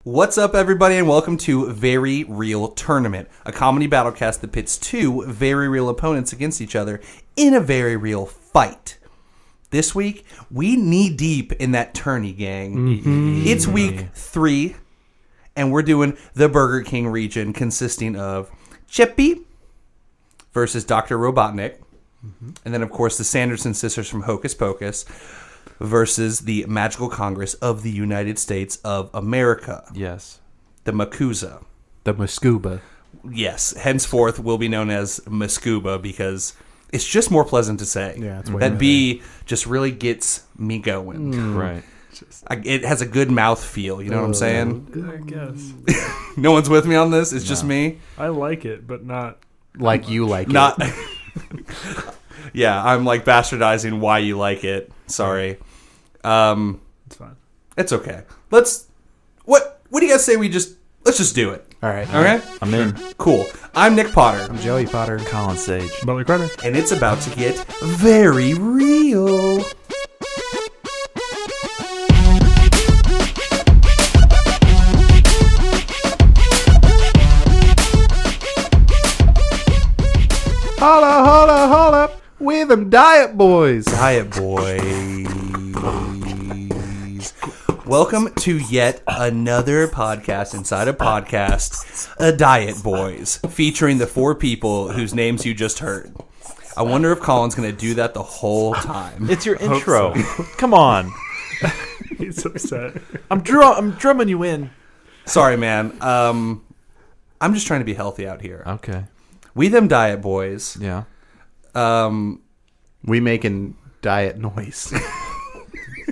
What's up, everybody, and welcome to Very Real Tournament, a comedy battlecast that pits two very real opponents against each other in a very real fight. This week, we knee-deep in that tourney, gang. Mm-hmm. It's week 3, and we're doing the Burger King region, consisting of Chippy versus Dr. Robotnik, and then, of course, the Sanderson sisters from Hocus Pocus versus the Magical Congress of the United States of America. Yes. The Makuza. The Mascuba. Yes. Henceforth will be known as Mascuba because it's just more pleasant to say. Yeah, it's way that better. B just really gets me going. Right. It has a good mouth feel. You know what I'm saying? I guess. No one's with me on this? It's just me? I like it, but not... Like you like Not. it. Yeah, I'm like bastardizing why you like it. Sorry. It's fine. It's okay. What do you guys say let's just do it. All right. Okay? I'm in. Cool. I'm Nick Potter. I'm Joey Potter. Colin Sage. Butler Carter. And it's about to get very real. Holla. We're them Diet Boys. Diet Boys. Welcome to yet another podcast inside a podcast, a Diet Boys, featuring the 4 people whose names you just heard. I wonder if Colin's going to do that the whole time. It's your intro. Come on. He's upset. I'm drumming you in. Sorry, man. I'm just trying to be healthy out here. Okay. We them Diet Boys. Yeah. We making diet noise.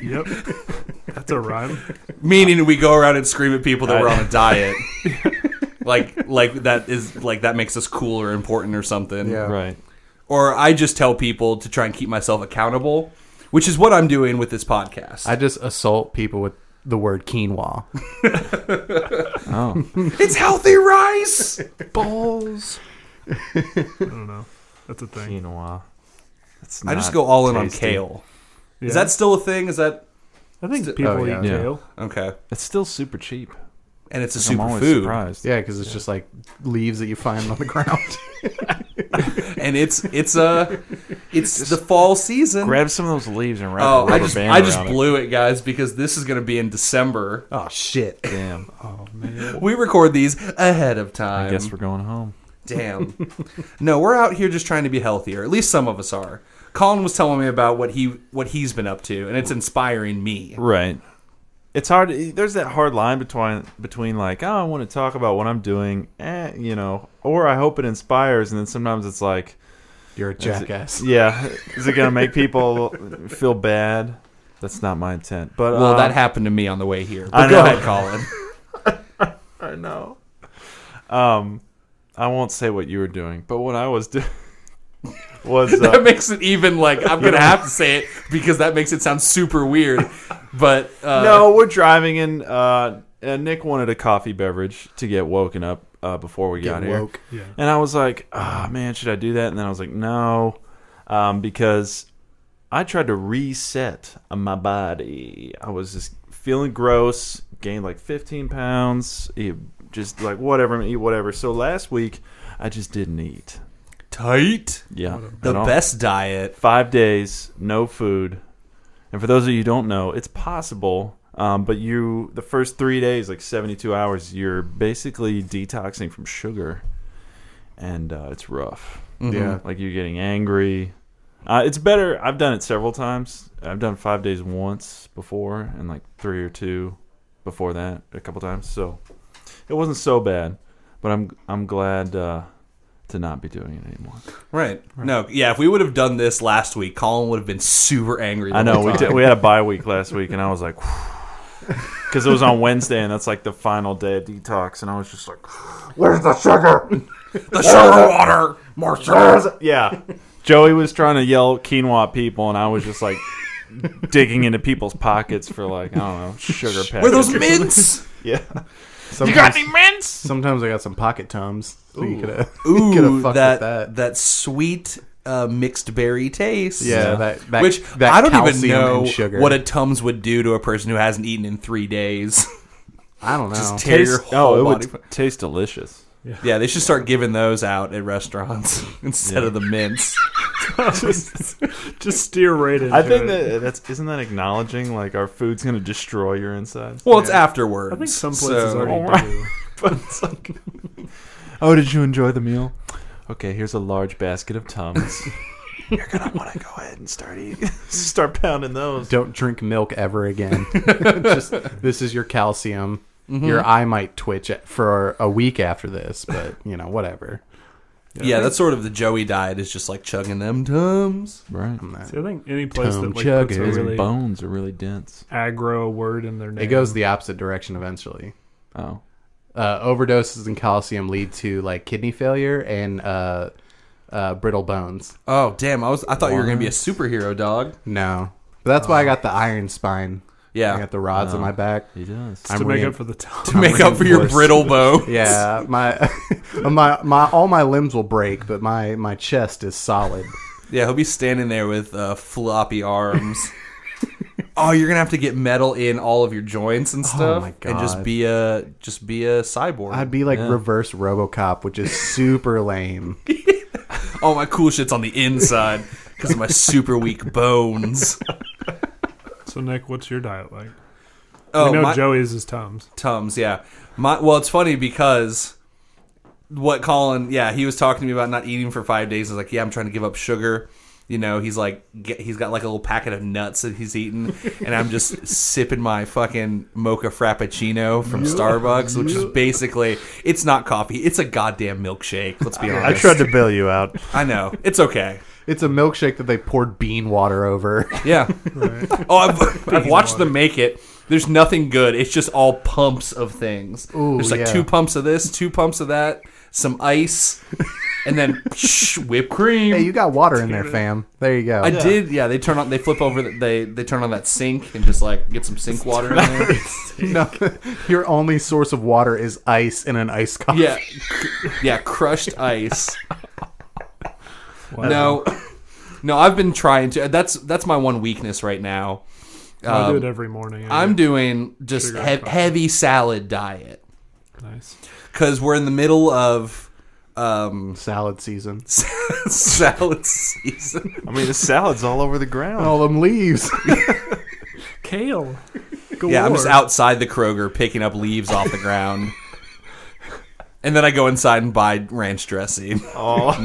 Yep. That's a rhyme. Meaning we go around and scream at people that we're on a diet. like that makes us cool or important or something. Yeah. Right. Or I just tell people to try and keep myself accountable, which is what I'm doing with this podcast. I just assault people with the word quinoa. Oh. It's healthy rice! Balls. I don't know. That's a thing. Quinoa. That's I just not go all in tasty. on kale. Yeah. Is that still a thing? Is that... I think people Oh, yeah. eat Yeah. kale. Okay. It's still super cheap. And it's a I'm always superfood. surprised. Yeah, because it's just like leaves that you find on the ground. And it's the fall season. Grab some of those leaves and wrap Oh, a rubber I band just around blew it, guys, because this is going to be in December. Oh, shit. it. Damn. Oh, man. We record these ahead of time. I guess we're going home. Damn. No, we're out here just trying to be healthier. At least some of us are. Colin was telling me about what he's been up to, and it's inspiring me. Right. It's hard. There's that hard line between like, oh, I want to talk about what I'm doing, or I hope it inspires, and then sometimes it's like, You're a jackass. yeah, is it gonna make people feel bad? That's not my intent. But Well, that happened to me on the way here. But I go know. ahead, Colin. I know. I won't say what you were doing, but what I was doing was That makes it even like I'm gonna have to say it because that makes it sound super weird. But no, we're driving in. And Nick wanted a coffee beverage to get woken up before we got here. Woke. Yeah. And I was like, oh, man, should I do that? And then I was like, no, because I tried to reset my body. I was just feeling gross, gained like 15 pounds, just like whatever, eat whatever. So last week, I just didn't eat. tight. Yeah. The at all. best diet. 5 days, no food. And for those of you who don't know, it's possible. But the first 3 days, like 72 hours, you're basically detoxing from sugar. And it's rough. Yeah. Like you're getting angry. It's better. I've done it several times. I've done 5 days once before, and like 3 or 2 before that a couple times. So it wasn't so bad. But I'm glad to not be doing it anymore. Right. No, yeah, if we would have done this last week, Colin would have been super angry. I know we had a bye week last week, and I was like, because it was on Wednesday, and that's like the final day of detox, and I was just like, Where's the sugar? The sugar water. More sugar. yeah. Joey was trying to yell quinoa at people, and I was just like digging into people's pockets for like, I don't know, sugar packets. Were those mints? Yeah. Sometimes, You got any mints? Sometimes I got some pocket Tums. So you could have Ooh, fucked that, with that. that sweet mixed berry taste. Yeah, that Which that I don't even calcium know and sugar. what a Tums would do to a person who hasn't eaten in 3 days. I don't know. Just tear your Taste, whole it body. would taste delicious. Yeah, they should start giving those out at restaurants instead of the mints. Just steer right into I think it. that's isn't that acknowledging like our food's gonna destroy your insides? Well, it's afterwards. I think some places so- already do. But it's like, oh, did you enjoy the meal? Okay, here's a large basket of Tums. You're gonna want to go ahead and start pounding those. Don't drink milk ever again. This is your calcium. Your eye might twitch for a week after this, but whatever. Yeah, that's sort of the Joey diet is just like chugging them Tums. Right. See, I think any place that Tom like puts a Chugger. really Bones are really dense. aggro word in their name. It goes the opposite direction eventually. Oh. Overdoses in calcium lead to like kidney failure and brittle bones. Oh, damn. I thought you were going to be a superhero, dog. No, but that's why I got the iron spine. I Yeah. got the rods on my back. He does. to make up for the time. To make up for your reinforced. brittle bone. Yeah, my all my limbs will break, but my chest is solid. Yeah, he'll be standing there with floppy arms. Oh, you're gonna have to get metal in all of your joints and stuff, my and just God. be a cyborg. I'd be like reverse RoboCop, which is super lame. All my cool shit's on the inside because of my super weak bones. So Nick, what's your diet like? Oh, we know my Joey's is Tums. Tums, yeah. Well, it's funny because what Colin, he was talking to me about not eating for 5 days. I was like, yeah, I'm trying to give up sugar. He's like, he's got like a little packet of nuts that he's eating, and I'm just sipping my fucking mocha frappuccino from Starbucks, which is basically, it's not coffee, it's a goddamn milkshake. Let's be honest. I tried to bail you out. I know, it's okay. It's a milkshake that they poured bean water over. Yeah. Right. Oh, I've watched them make it. There's nothing good. It's just all pumps of things. Ooh, There's like yeah. 2 pumps of this, 2 pumps of that, some ice, and then whipped cream. Hey, you got water in there, fam. There you go. I did, yeah. They turn on, they flip over, they turn on that sink and just like get some sink water in there. No, your only source of water is ice in an ice coffee. Yeah, crushed ice. Wow. No, I've been trying to. That's my one weakness right now. I do it every morning. I'm doing just Sugar coffee. heavy salad diet Nice. because we're in the middle of Salad season. salad season. I mean, the salad's all over the ground. All them leaves. Kale. Yeah, I'm just Galore. outside the Kroger picking up leaves off the ground. And then I go inside and buy ranch dressing. Oh.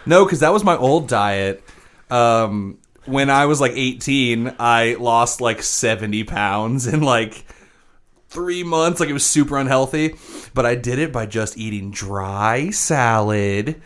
No, because that was my old diet. When I was like 18, I lost like 70 pounds in like 3 months. Like it was super unhealthy. But I did it by just eating dry salad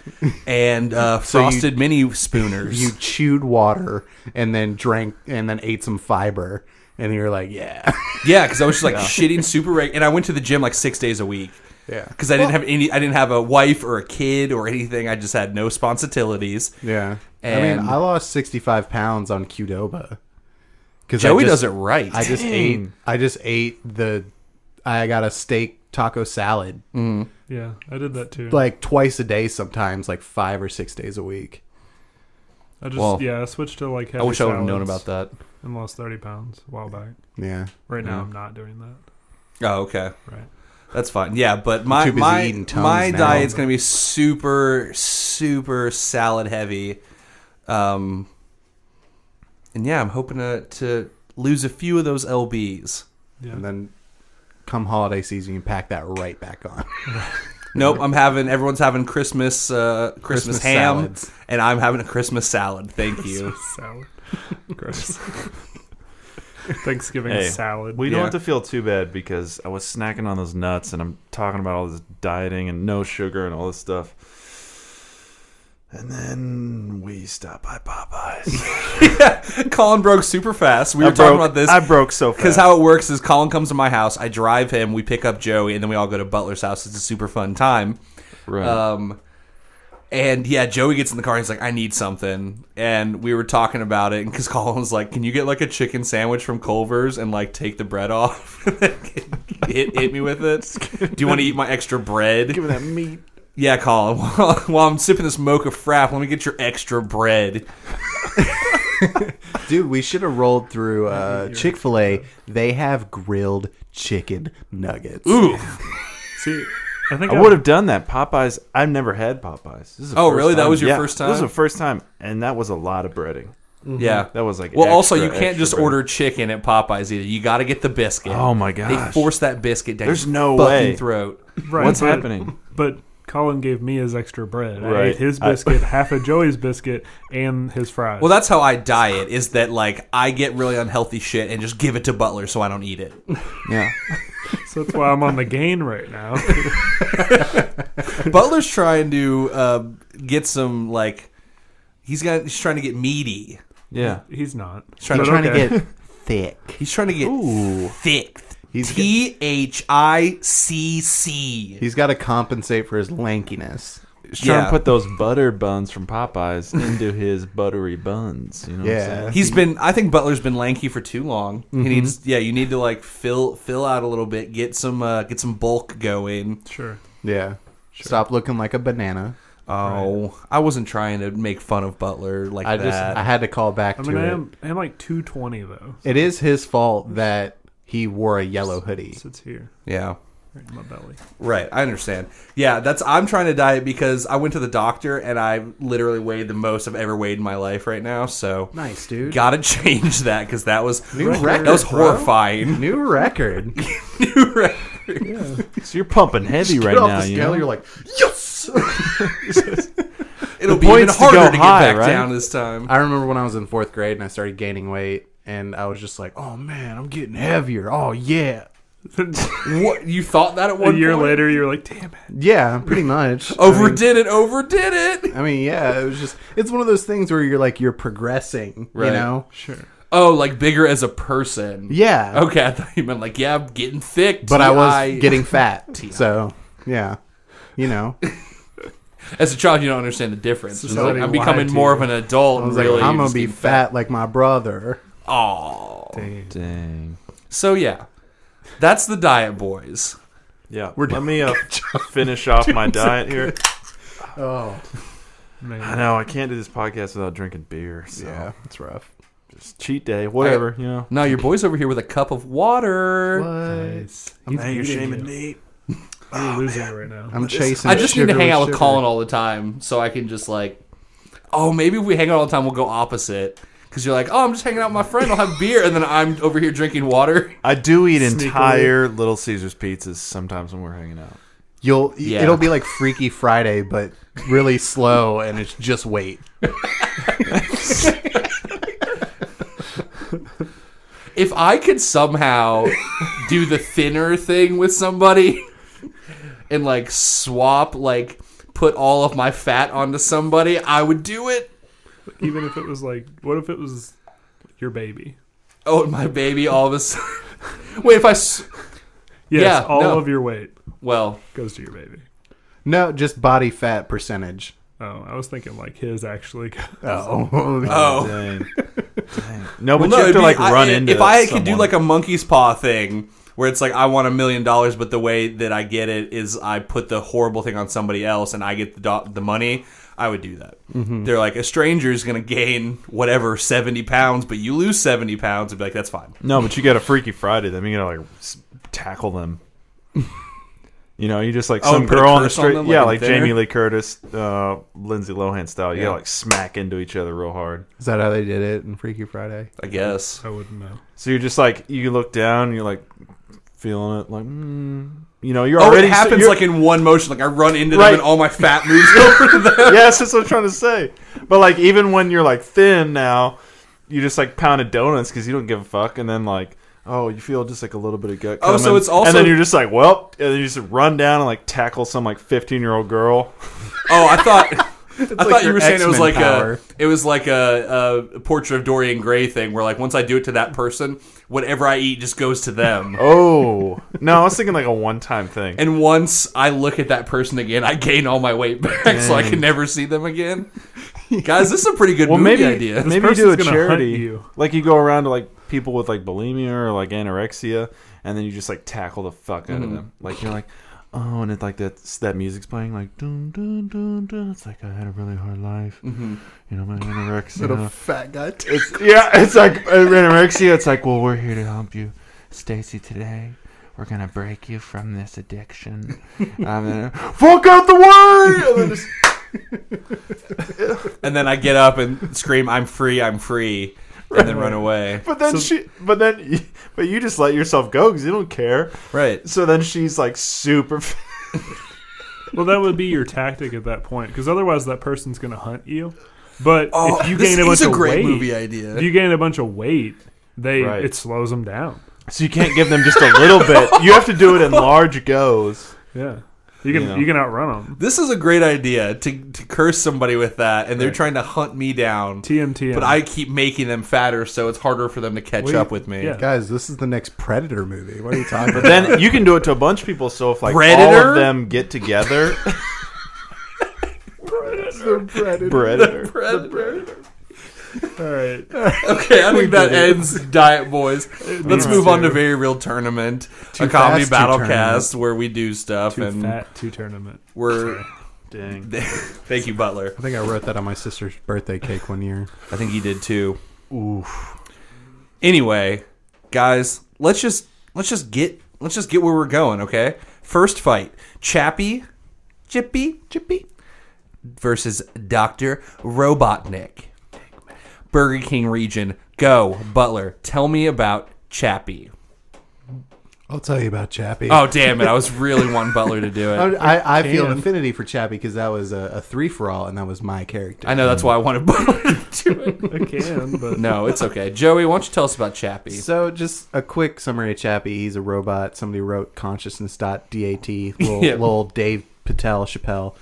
and frosted mini spooners. You chewed water and then drank and then ate some fiber, and you're like, yeah. Yeah, because I was just like shitting super regular. And I went to the gym like 6 days a week. Yeah. Because I didn't have a wife or a kid or anything. I just had no responsibilities. Yeah. And- I lost 65 pounds on Qdoba. Joey does it right. I just ate I got a steak taco salad Yeah, I did that too. like twice a day sometimes, like 5 or 6 days a week. I switched to like heavy I wish I would have known salads about that. and lost 30 pounds a while back. Yeah. Right now, Yeah. I'm not doing that. Oh, okay. Right. That's fine. Yeah, but too my busy eating Tums my now. diet's going to be super, super salad heavy. And yeah, I'm hoping to lose a few of those LBs. Yeah. And then come holiday season, you pack that right back on. Nope, everyone's having Christmas Christmas ham, salads. and I'm having a Christmas salad. Thank you. Salad. Gross. Thanksgiving Hey, salad. We don't Yeah. have to feel too bad because I was snacking on those nuts and I'm talking about all this dieting and no sugar and all this stuff. And then we stopped by Popeyes. Colin broke super fast. We were talking about this. I broke so fast. Because how it works is Colin comes to my house, I drive him, we pick up Joey, and then we all go to Butler's house. It's a super fun time. Right. And yeah, Joey gets in the car and he's like, I need something. And we were talking about it because Colin was like, can you get like a chicken sandwich from Culver's and like take the bread off? hit me with it. Do you want to eat my extra bread? Give me that meat. Yeah, Colin. While I'm sipping this mocha frap, let me get your extra bread. Dude, we should have rolled through Chick-fil-A. They have grilled chicken nuggets. Ooh. See, I think I would have done that. Popeyes. I've never had Popeyes. This is the Oh, first really? That time. was your Yeah, first time? This was the first time, and that was a lot of breading. Yeah. That was like well, also, you extra, can't extra just bread. order chicken at Popeyes either. You got to get the biscuit. Oh my They gosh! force that biscuit down There's your no fucking way. throat. Right, What's but- happening? But Colin gave me his extra bread. I Right. ate his biscuit, half of Joey's biscuit, and his fries. Well, that's how I diet, is that, like, I get really unhealthy shit and just give it to Butler so I don't eat it. Yeah. So that's why I'm on the gain right now. Butler's trying to get some, like, he's trying to get meaty. Yeah. He's not. He's trying, I'm to, trying to get thick. he's trying to get thick. He's THICC. He's got to compensate for his lankiness. He's trying Yeah. to put those butter buns from Popeyes into his buttery buns. You know what I'm Yeah. saying? I think Butler's been lanky for too long. He needs, you need to, like, fill out a little bit, get some bulk going. Sure. Yeah. Stop looking like a banana. Oh, I wasn't trying to make fun of Butler like I that. had to call back I to mean, it. I am like 220 though. It is his fault that he wore a yellow hoodie. Sits here, Yeah. right in my belly. Right, I understand. Yeah, I'm trying to diet because I went to the doctor and I literally weighed the most I've ever weighed in my life right now. So Nice, dude. gotta change that because that was record, that was bro. horrifying. New record. New record. So you're pumping heavy right Get off now. the You scale, know? you're like, yes! It'll The be even points to harder go to get high, back right? down this time. I remember when I was in 4th grade and I started gaining weight, and I was just like, oh man, I'm getting heavier. Oh yeah. What, you thought that at A one year point? later, you're like, damn it. Yeah, pretty much. Overdid it. I mean, yeah, it was just, it's one of those things where you're progressing, Right. you know? Sure. Oh, like bigger as a person. Yeah. Okay, I thought you meant like, yeah, I'm getting thick. But I was TI. getting fat. So, yeah. You know. As a child, you don't understand the difference. So It's like, somebody I'm becoming lied to more you. of an adult. I was really, like, I'm you going just to be get fat like my brother. Aw. Dang. So, yeah. That's the diet, boys. Yeah. Let me finish off my diet here. Oh. Man. I know I can't do this podcast without drinking beer. So Yeah, it's rough. just cheat day, whatever. You know. No, your boy's over here with a cup of water. Nice. Now you're beating shaming you. me. You're losing it right now. I'm chasing I just need to sugar hang out with sugar. Colin all the time so I can just like, oh, maybe if we hang out all the time, we'll go opposite. Because you're like, oh, I'm just hanging out with my friend. I'll have beer. And then I'm over here drinking water. I do eat Sneakily. entire Little Caesars pizzas sometimes when we're hanging out. Yeah. It'll be like Freaky Friday, but really slow, and it's just wait. If I could somehow do the thinner thing with somebody and like swap, like put all of my fat onto somebody, I would do it. Even if it was like, what if it was your baby? Oh, my baby, all of a sudden. Wait, if I. Yes, Yeah, all no. of your weight Well, goes to your baby. No, just body fat percentage. Oh, I was thinking like his actually goes. Oh. oh. Dang. Dang. No, Well, but you no, have it'd to be- like I- run into. If I could do someone. like a monkey's paw thing, where it's like I want $1 million, but the way that I get it is I put the horrible thing on somebody else and I get the money, I would do that. Mm-hmm. They're like, a stranger is going to gain whatever 70 pounds, but you lose 70 pounds. I'd be like, that's fine. No, but you got a Freaky Friday. Then you gotta like tackle them. You know, you just like Oh, some and put a girl on the curse on street. them, Yeah, like like in thinner? Jamie Lee Curtis, Lindsay Lohan style. You Yeah. gotta like smack into each other real hard. Is that how they did it in Freaky Friday? I guess. I wouldn't know. So you're just like you look down, and you're like feeling it, like you know, you're Oh, already it happens you're- like in one motion. Like I run into Right. them and all my fat moves over to them. Yes, that's what I'm trying to say. But like even when you're like thin now, you just like pounded donuts because you don't give a fuck, and then like. Oh, you feel just like a little bit of gut Oh, coming. so it's also- and then you're just like, well, and then you just run down and like tackle some like 15-year-old girl. Oh, I thought like you your were saying it was X-Men like power. a Portrait of Dorian Gray thing where like once I do it to that person, whatever I eat just goes to them. Oh no, I was thinking like a one-time thing. And once I look at that person again, I gain all my weight back, so I can never see them again. Guys, this is a pretty good movie maybe idea. maybe you do a person's gonna hunt charity. you. Like you go around to like people with like bulimia or like anorexia, and then you just like tackle the fuck out of them. Like you're like, oh, and it's like that music's playing like dun dun dun dun. It's like I had a really hard life. Mm-hmm. You know, my anorexia. Little fat guy. It's like anorexia. It's like, well, we're here to help you, Stacy. Today, we're gonna break you from this addiction. Fuck out the way! And then And then I get up and scream, I'm free, and then run away. But you just let yourself go because you don't care. Right. So then she's like super. Well, that would be your tactic at that point, because otherwise that person's going to hunt you. But if you gain a bunch of weight, movie idea. if you gain a bunch of weight, Right. it slows them down. So you can't give them just a little bit. You have to do it in large goes. Yeah, you can outrun them. This is a great idea to curse somebody with that, and they're trying to hunt me down. TMTM. But I keep making them fatter, so it's harder for them to catch up with me. yeah. Guys, this is the next Predator movie. What are you talking But about? then you can do it to a bunch of people. So if like all Predator? of them get together, Predator. All right. Okay, I think that ends Diet Boys. Let's move on to Very Real Tournament, Too a comedy fast, too battle tournament. cast where we do stuff, Too and fat, too tournament. we're. dang. Thank you, Butler. I think I wrote that on my sister's birthday cake one year. I think you did too. Oof. Anyway, guys, let's just get where we're going, okay? First fight: Chippy versus Dr. Robotnik. Burger King region. Go, Butler. Tell me about Chappie. I'll tell you about Chappie. Oh, damn it. I was really wanting Butler to do it. I feel an Can. affinity for Chappie because that was a three-for-all, and that was my character. I know, that's why I wanted Butler to do it. I can, but No, it's okay. Joey, why don't you tell us about Chappie? So, just a quick summary of Chappie. He's a robot. Somebody wrote consciousness.dat, little, Yeah. little Dave Chappelle.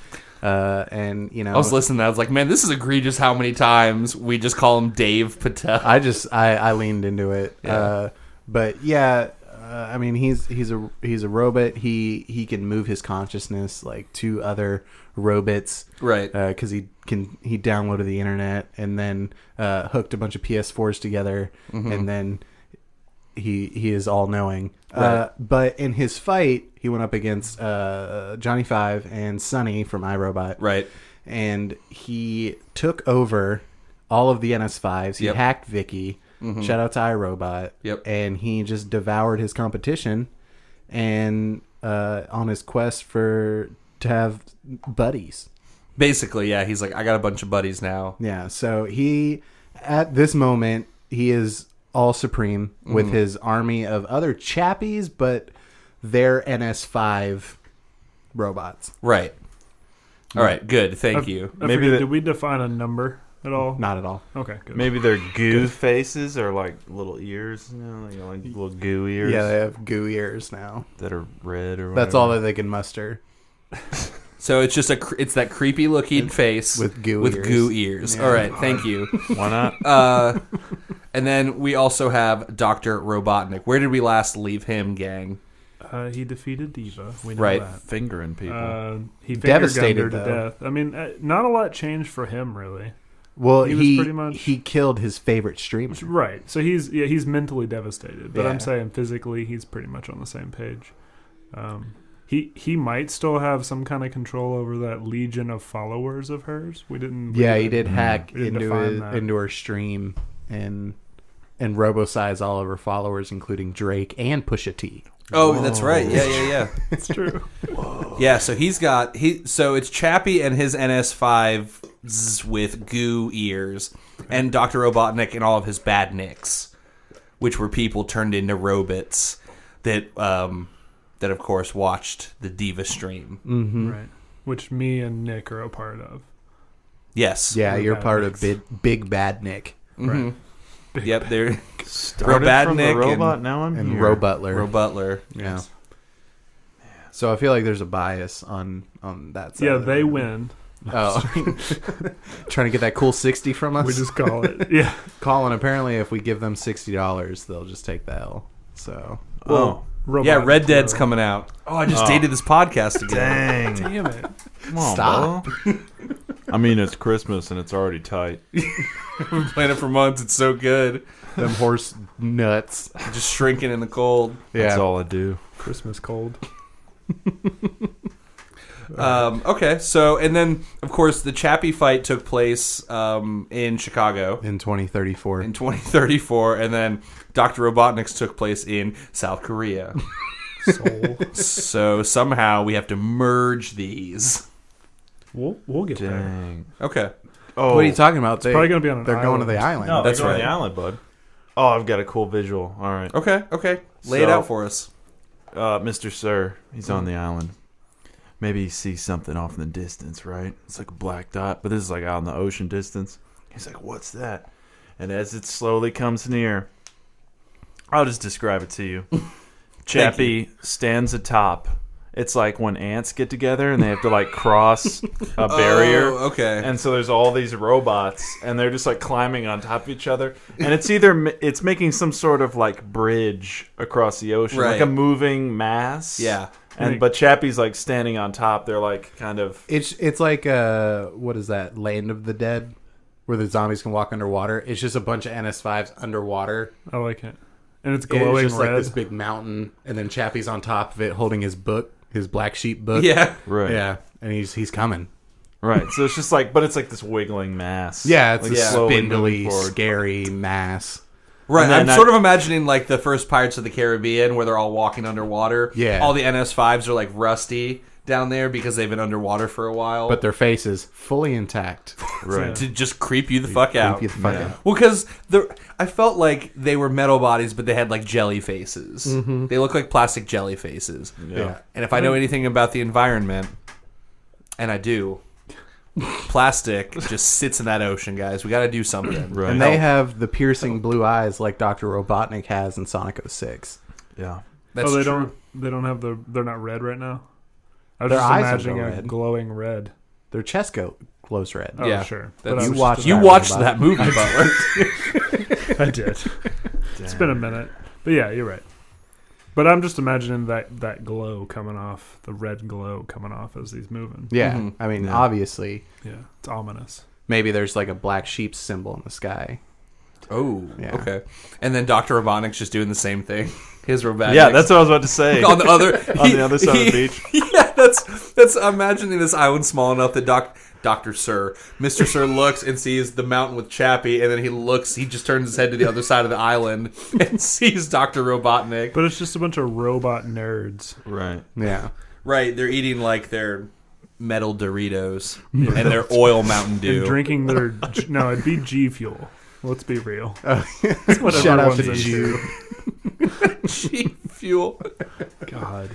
And, you know, I was listening to that. I was like, man, this is egregious how many times we just call him Dave Patel. I leaned into it. Yeah. But yeah, I mean, he's a robot. He can move his consciousness like to other robots, Right. Because he downloaded the internet and then hooked a bunch of PS4s together, and then he is all knowing. Right. But in his fight, he went up against Johnny Five and Sonny from iRobot, Right. and he took over all of the NS5s. He Yep. hacked Vicky. Shout out to iRobot. Yep. And he just devoured his competition, and on his quest to have buddies. Basically, yeah. He's like, I got a bunch of buddies now. Yeah. So he, at this moment, he is all supreme with his army of other chappies, but they're NS5 robots. Right. All right. Good. Thank you. I Maybe forget, that- did we define a number at all? Not at all. Okay, good. Maybe their goo faces are like little ears, like little goo ears. Yeah, they have goo ears now. that are red or whatever. That's all that they can muster. So it's just it's that creepy looking face with goo ears. goo ears. Yeah. All right. Thank you. Why not? And then we also have Dr. Robotnik. Where did we last leave him, gang? He defeated Diva. We know Right. that. Fingering people. He Devastated, finger gunned her to though. death. I mean, not a lot changed for him, really. Well, He was he pretty much- he killed his favorite streamer. Right. So he's mentally devastated, but Yeah. I'm saying physically he's pretty much on the same page. He might still have some kind of control over that legion of followers of hers. We didn't. Yeah, he did hack We didn't into define that. into her stream and robo-size all of her followers, including Drake and Pusha T. Oh, that's right. Yeah. It's true. Yeah, so so it's Chappie and his NS5s with goo ears, and Dr. Robotnik and all of his bad nicks, which were people turned into robots that of course watched the Diva stream. Right. Which me and Nick are a part of. Yes. Yeah, We're you're bad part Nicks. of Big Bad Nick Mhm. Yep, they're Started Bad from Nick the robot, and- now I'm and here. Ro Butler. Ro Butler. Yeah. So I feel like there's a bias on that side. Yeah, of they it. win. Oh, trying to get that cool 60 from us. We just call it. Yeah. Colin. Apparently, if we give them $60, they'll just take the L. So Oh, Yeah, Red Robotnik, Dead's though. coming out. Oh, I just dated this podcast dang! again. Damn it. Come on, Stop. Bo. I mean, it's Christmas and it's already tight. I've been playing it for months. It's so good. them horse nuts. Just shrinking in the cold. Yeah. That's all I do. Christmas cold. Okay, so, and then, of course, the Chappie fight took place in Chicago In 2034. in 2034, and then Dr. Robotnik's took place in South Korea. So somehow we have to merge these. We'll get there. Dang. Okay. Oh, What are you talking about? Probably going to be on an They're going to island. the island. No, That's that's right. right. The island, bud. Oh, I've got a cool visual. All right. Okay. Lay it So- out for us. Mr. Sir, he's on the island. Maybe he sees something off in the distance, right? It's like a black dot, but this is like out in the ocean distance. He's like, what's that? And as it slowly comes near, I'll just describe it to you. Chappie stands atop. It's like when ants get together and they have to like cross a barrier. Oh, okay. And so there's all these robots, and they're just like climbing on top of each other. And it's making some sort of like bridge across the ocean, Right. like a moving mass. Yeah. But Chappie's like standing on top. They're like kind of. It's like what is that? Land of the Dead, where the zombies can walk underwater. It's just a bunch of NS5s underwater. I like it. And it's glowing It's just red. like this big mountain, and then Chappie's on top of it, holding his book, his black sheep book. Yeah. Right. yeah, and he's coming. Right. So it's just like, but it's like this wiggling mass. Yeah, it's like a slowly spindly, moving forward. scary mass. Right, And then I'm sort of imagining like the first Pirates of the Caribbean where they're all walking underwater. Yeah. All the NS5s are like rusty down there because they've been underwater for a while. But their faces fully intact. Right. to just creep you the fuck out. Creep you the fuck out. Well, because I felt like they were metal bodies, but they had like jelly faces. They look like plastic jelly faces. Yeah. And if I know anything about the environment, and I do, plastic just sits in that ocean, guys. We got to do something. Right. And they have the piercing blue eyes like Dr. Robotnik has in Sonic 06. Yeah. That's they true. don't have they're not red right now. I was Their just eyes will imagining go a red. glowing red. Their chest glows red. Oh, Yeah. sure. That's- But I You was watched just You that watched movie, that movie, Butler. I did. It's been a minute. But yeah, you're right. But I'm just imagining that glow coming off, the red glow coming off as he's moving. Yeah, Mhm. I mean, Yeah. obviously, Yeah, it's ominous. maybe there's like a black sheep symbol in the sky. Oh, Yeah. okay. And then Dr. Robotnik's just doing the same thing. His robotics. Yeah, that's what I was about to say. on the other On the other side of the beach. Yeah, that's. I'm imagining this island small enough that Dr. Mr. Sir looks and sees the mountain with Chappie, and then he just turns his head to the other side of the island and sees Dr. Robotnik. But it's just a bunch of robot nerds. Right. Yeah. Right, they're eating like their metal Doritos and their oil Mountain Dew. And drinking their... No, it'd be G Fuel. Let's be real. That's what Shout out everyone's to into. Jew. Cheap fuel. God.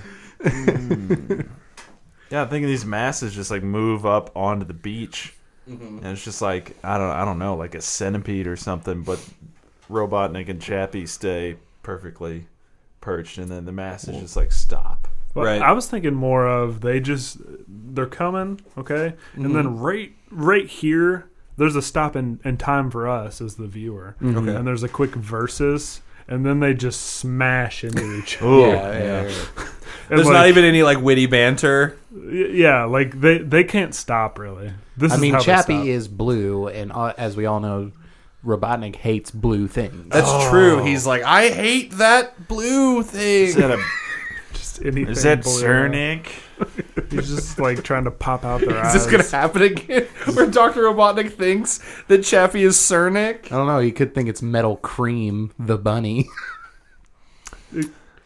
Yeah, I'm thinking these masses just like move up onto the beach, and it's just like I don't know, like a centipede or something. But Robotnik and Chappie stay perfectly perched, and then the masses just like stop. Well, Right. I was thinking more of they're coming, okay? And then right here, there's a stop in time for us as the viewer. Okay. And there's a quick versus, and then they just smash into each other. Ooh, Yeah. And There's like, not even any like witty banter. Yeah, like they can't stop really. This I is mean, how they Chappie stop. is blue, and as we all know, Robotnik hates blue things. That's true. He's like, I hate that blue thing. Is that just anything. is that blue. Cernic? He's just like trying to pop out their eyes. Is this going to happen again? Where Dr. Robotnik thinks that Chappie is Cernic? I don't know. You could think it's Metal Cream, the bunny.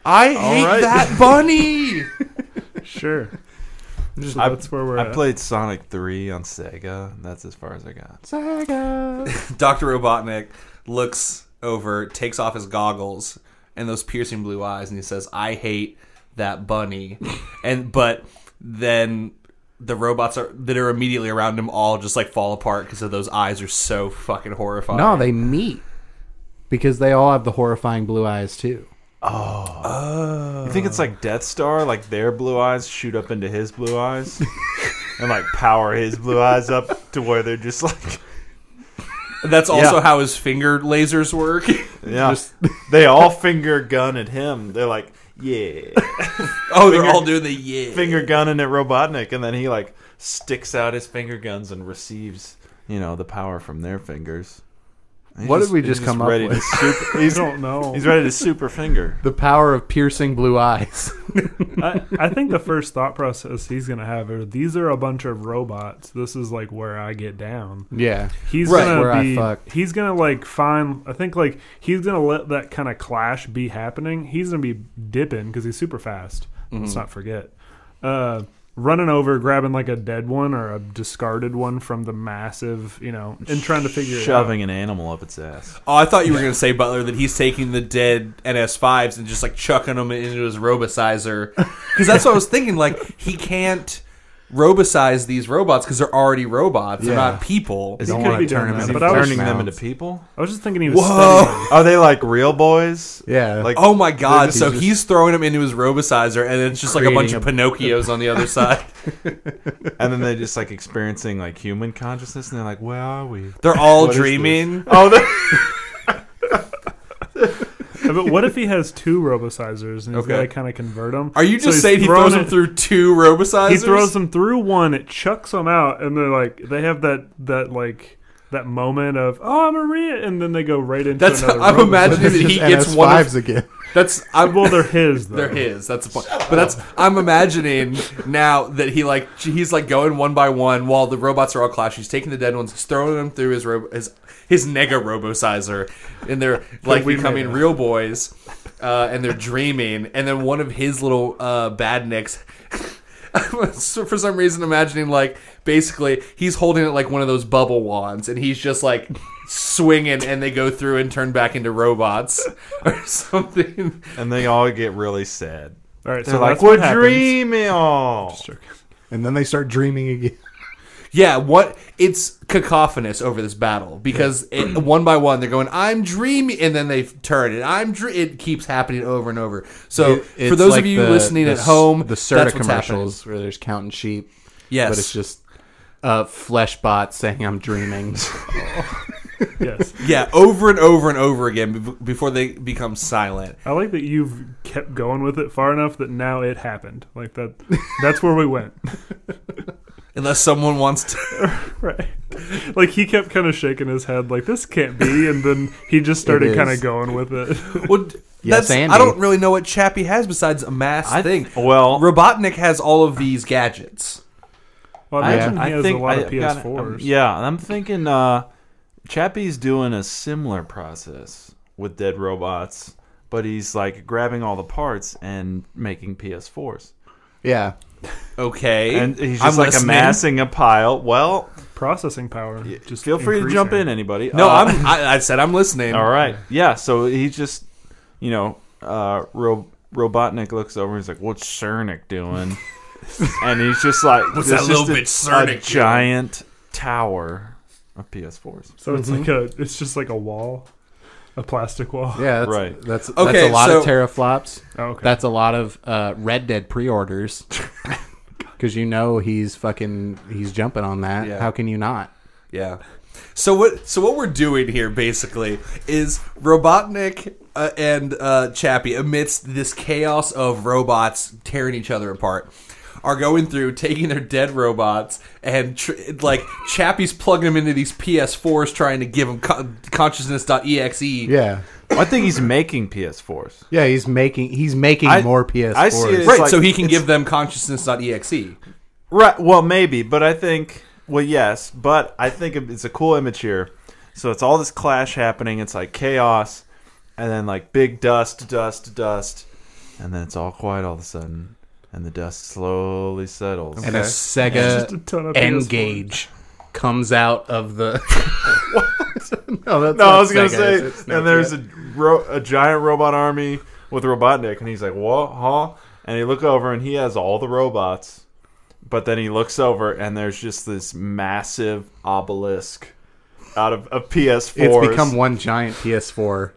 I hate right. that bunny. Sure. Just, I- that's where we're I at. played Sonic 3 on Sega, and that's as far as I got. Saga. Dr. Robotnik looks over, takes off his goggles and those piercing blue eyes, and he says, I hate that bunny. But then the robots that are immediately around him all just like fall apart because of those eyes are so fucking horrifying. No, they meet because they all have the horrifying blue eyes too. You think it's like Death Star, like their blue eyes shoot up into his blue eyes, and like power his blue eyes up to where they're just like, That's also Yeah. how his finger lasers work. yeah, they all finger gun at him. They're like, yeah, Oh, they're all doing the yeah. finger gunning at Robotnik, and then he like sticks out his finger guns and receives, the power from their fingers. What did we just come up ready with? I don't know. He's ready to super finger. The power of piercing blue eyes. I think the first thought process he's gonna have are these are a bunch of robots. This is like where I get down. Yeah. He's Right, where I gonna fuck. be. He's gonna like find. I think like he's gonna let that kind of clash be happening. He's gonna be dipping because he's super fast. Let's not forget. Running over, grabbing like a dead one or a discarded one from the massive, and trying to figure Shoving an animal up its ass. Oh, I thought you were going to say, Butler, that he's taking the dead NS5s and just like chucking them into his robosizer. Because that's what I was thinking. Like, he can't robosize these robots because they're already robots. They're Yeah. not people. Is Don't he wanna gonna turn be him is into he but I was- turning them mouths. into people? I was just thinking he was Whoa. studying. Are they like real boys? Yeah. Like Oh my god! They're So just- he's throwing them into his robosizer, and it's just like a bunch of Creating Pinocchios on the other side. and then they're just like experiencing like human consciousness, and they're like, "Where are we?" They're all What is dreaming. Oh, But what if he has two robosizers and he's Okay. got to kind of convert them? Are you just saying he throws them through two robosizers? He throws them through one, it chucks them out, and they're like they have that moment of I'm a Maria, and then they go right into That's another. I'm robosizer. imagining that It's he just gets one NS5s of again. that's Well, they're his. Though. they're his. That's the point. But I'm imagining now that he's like going one by one while the robots are all clashing. He's taking the dead ones, he's throwing them through his Nega robosizer, and they're like We becoming made it. real boys, and they're dreaming. And then one of his little badniks. So for some reason, imagining like basically he's holding it like one of those bubble wands, and he's just like swinging, and they go through and turn back into robots or something. and they all get really sad. All right, They're so like, that's what "We're happens. dreaming." Oh, Just joking. And then they start dreaming again. Yeah, it's cacophonous over this battle because one by one they're going, "I'm dreaming," and then they turn it. It keeps happening over and over. So It's for those like of you the- listening the at home, the that's Serta what's commercials where there's counting sheep. Yes, But it's just Fleshbot saying I'm dreaming. Yes, yeah, over and over and over again before they become silent. I like that you've kept going with it far enough that now it happened. Like that. That's where we went. Unless someone wants to. Right. Like he kept kind of shaking his head, like this can't be, and then he just started It kind of is. going with it. Well, Yes, I Andy. don't really know what Chappie has besides a mass thing. well, Robotnik has all of these gadgets. Well, I imagine he has a lot of got- PS4s. yeah, I'm thinking Chappie's doing a similar process with dead robots, but he's like grabbing all the parts and making PS4s. Yeah. Okay, And he's I'm just like listening. amassing a pile. Well, Processing power. Just feel free to jump in, anybody. No, I said I'm listening. All right. Yeah, so he just, Robotnik looks over and he's like, "What's Cernik doing?" And he's just like, What's "There's that little just bitch Cernik doing?" a giant tower of PS4s. So it's it's just like a wall, a plastic wall. Yeah, that's, Right. That's Okay, a lot so- of teraflops. Oh, okay. That's a lot of Red Dead pre-orders. Because he's jumping on that. Yeah. How can you not? Yeah. So what we're doing here basically is Robotnik and Chappie, amidst this chaos of robots tearing each other apart, are going through taking their dead robots and Chappie's plugging them into these PS4s, trying to give them consciousness.exe. Yeah. I think he's making PS4s. Yeah, he's making more PS4s. I see it. Right, like- so he can give them consciousness.exe. Right. Well, maybe, but I think. Well, yes, but I think it's a cool image here. So it's all this clash happening. It's like chaos, and then like big dust, and then it's all quiet all of a sudden, and the dust slowly settles. And a Okay. Sega Just a ton of PS4. N-Gauge comes out of the... No, that's No, not I was gonna Sega, say, it's Nokia. and there's a giant robot army with Robotnik, and he's like, "What? Huh?" And he look over, and he has all the robots, but then he looks over, and there's just this massive obelisk out of PS4s. It's become one giant PS4.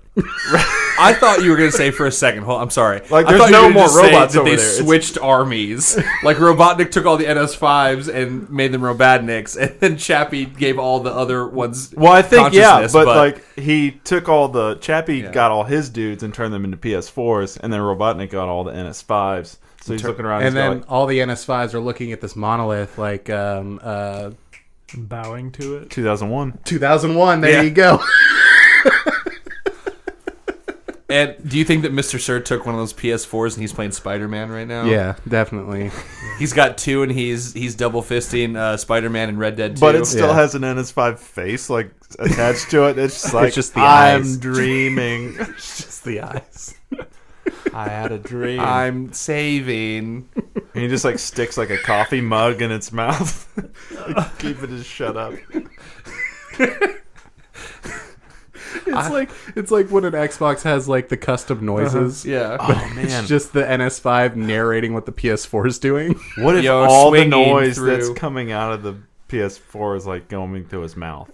I thought you were going to say for a second. Hold, I'm sorry. Like, I there's thought you no were gonna more just say robots that over they there. It's- switched armies. Like Robotnik took all the NS5s and made them Robotniks, and then Chappie gave all the other ones. Well, I think yeah, consciousness, but like he took all the Chappie Yeah. got all his dudes and turned them into PS4s, and then Robotnik got all the NS5s. So he's looking around And then he's all the NS5s are looking at this monolith like Bowing to it. 2001. 2001. There Yeah. you go. And do you think that Mr. Sir took one of those PS4s and he's playing Spider-Man right now? Yeah, definitely. He's got 2 and he's double fisting Spider-Man and Red Dead 2. But it still Yeah. has an NS5 face like attached to it. It's just like just the I'm eyes. dreaming. It's just the eyes. I had a dream. I'm saving. And he just like sticks like a coffee mug in its mouth. Like, keep it to shut up. It's like when an Xbox has like the custom noises. Yeah. Oh man. It's just the NS5 narrating what the PS4 is doing. What if Yo, all the swinging noise through. that's coming out of the PS4 is like going through his mouth?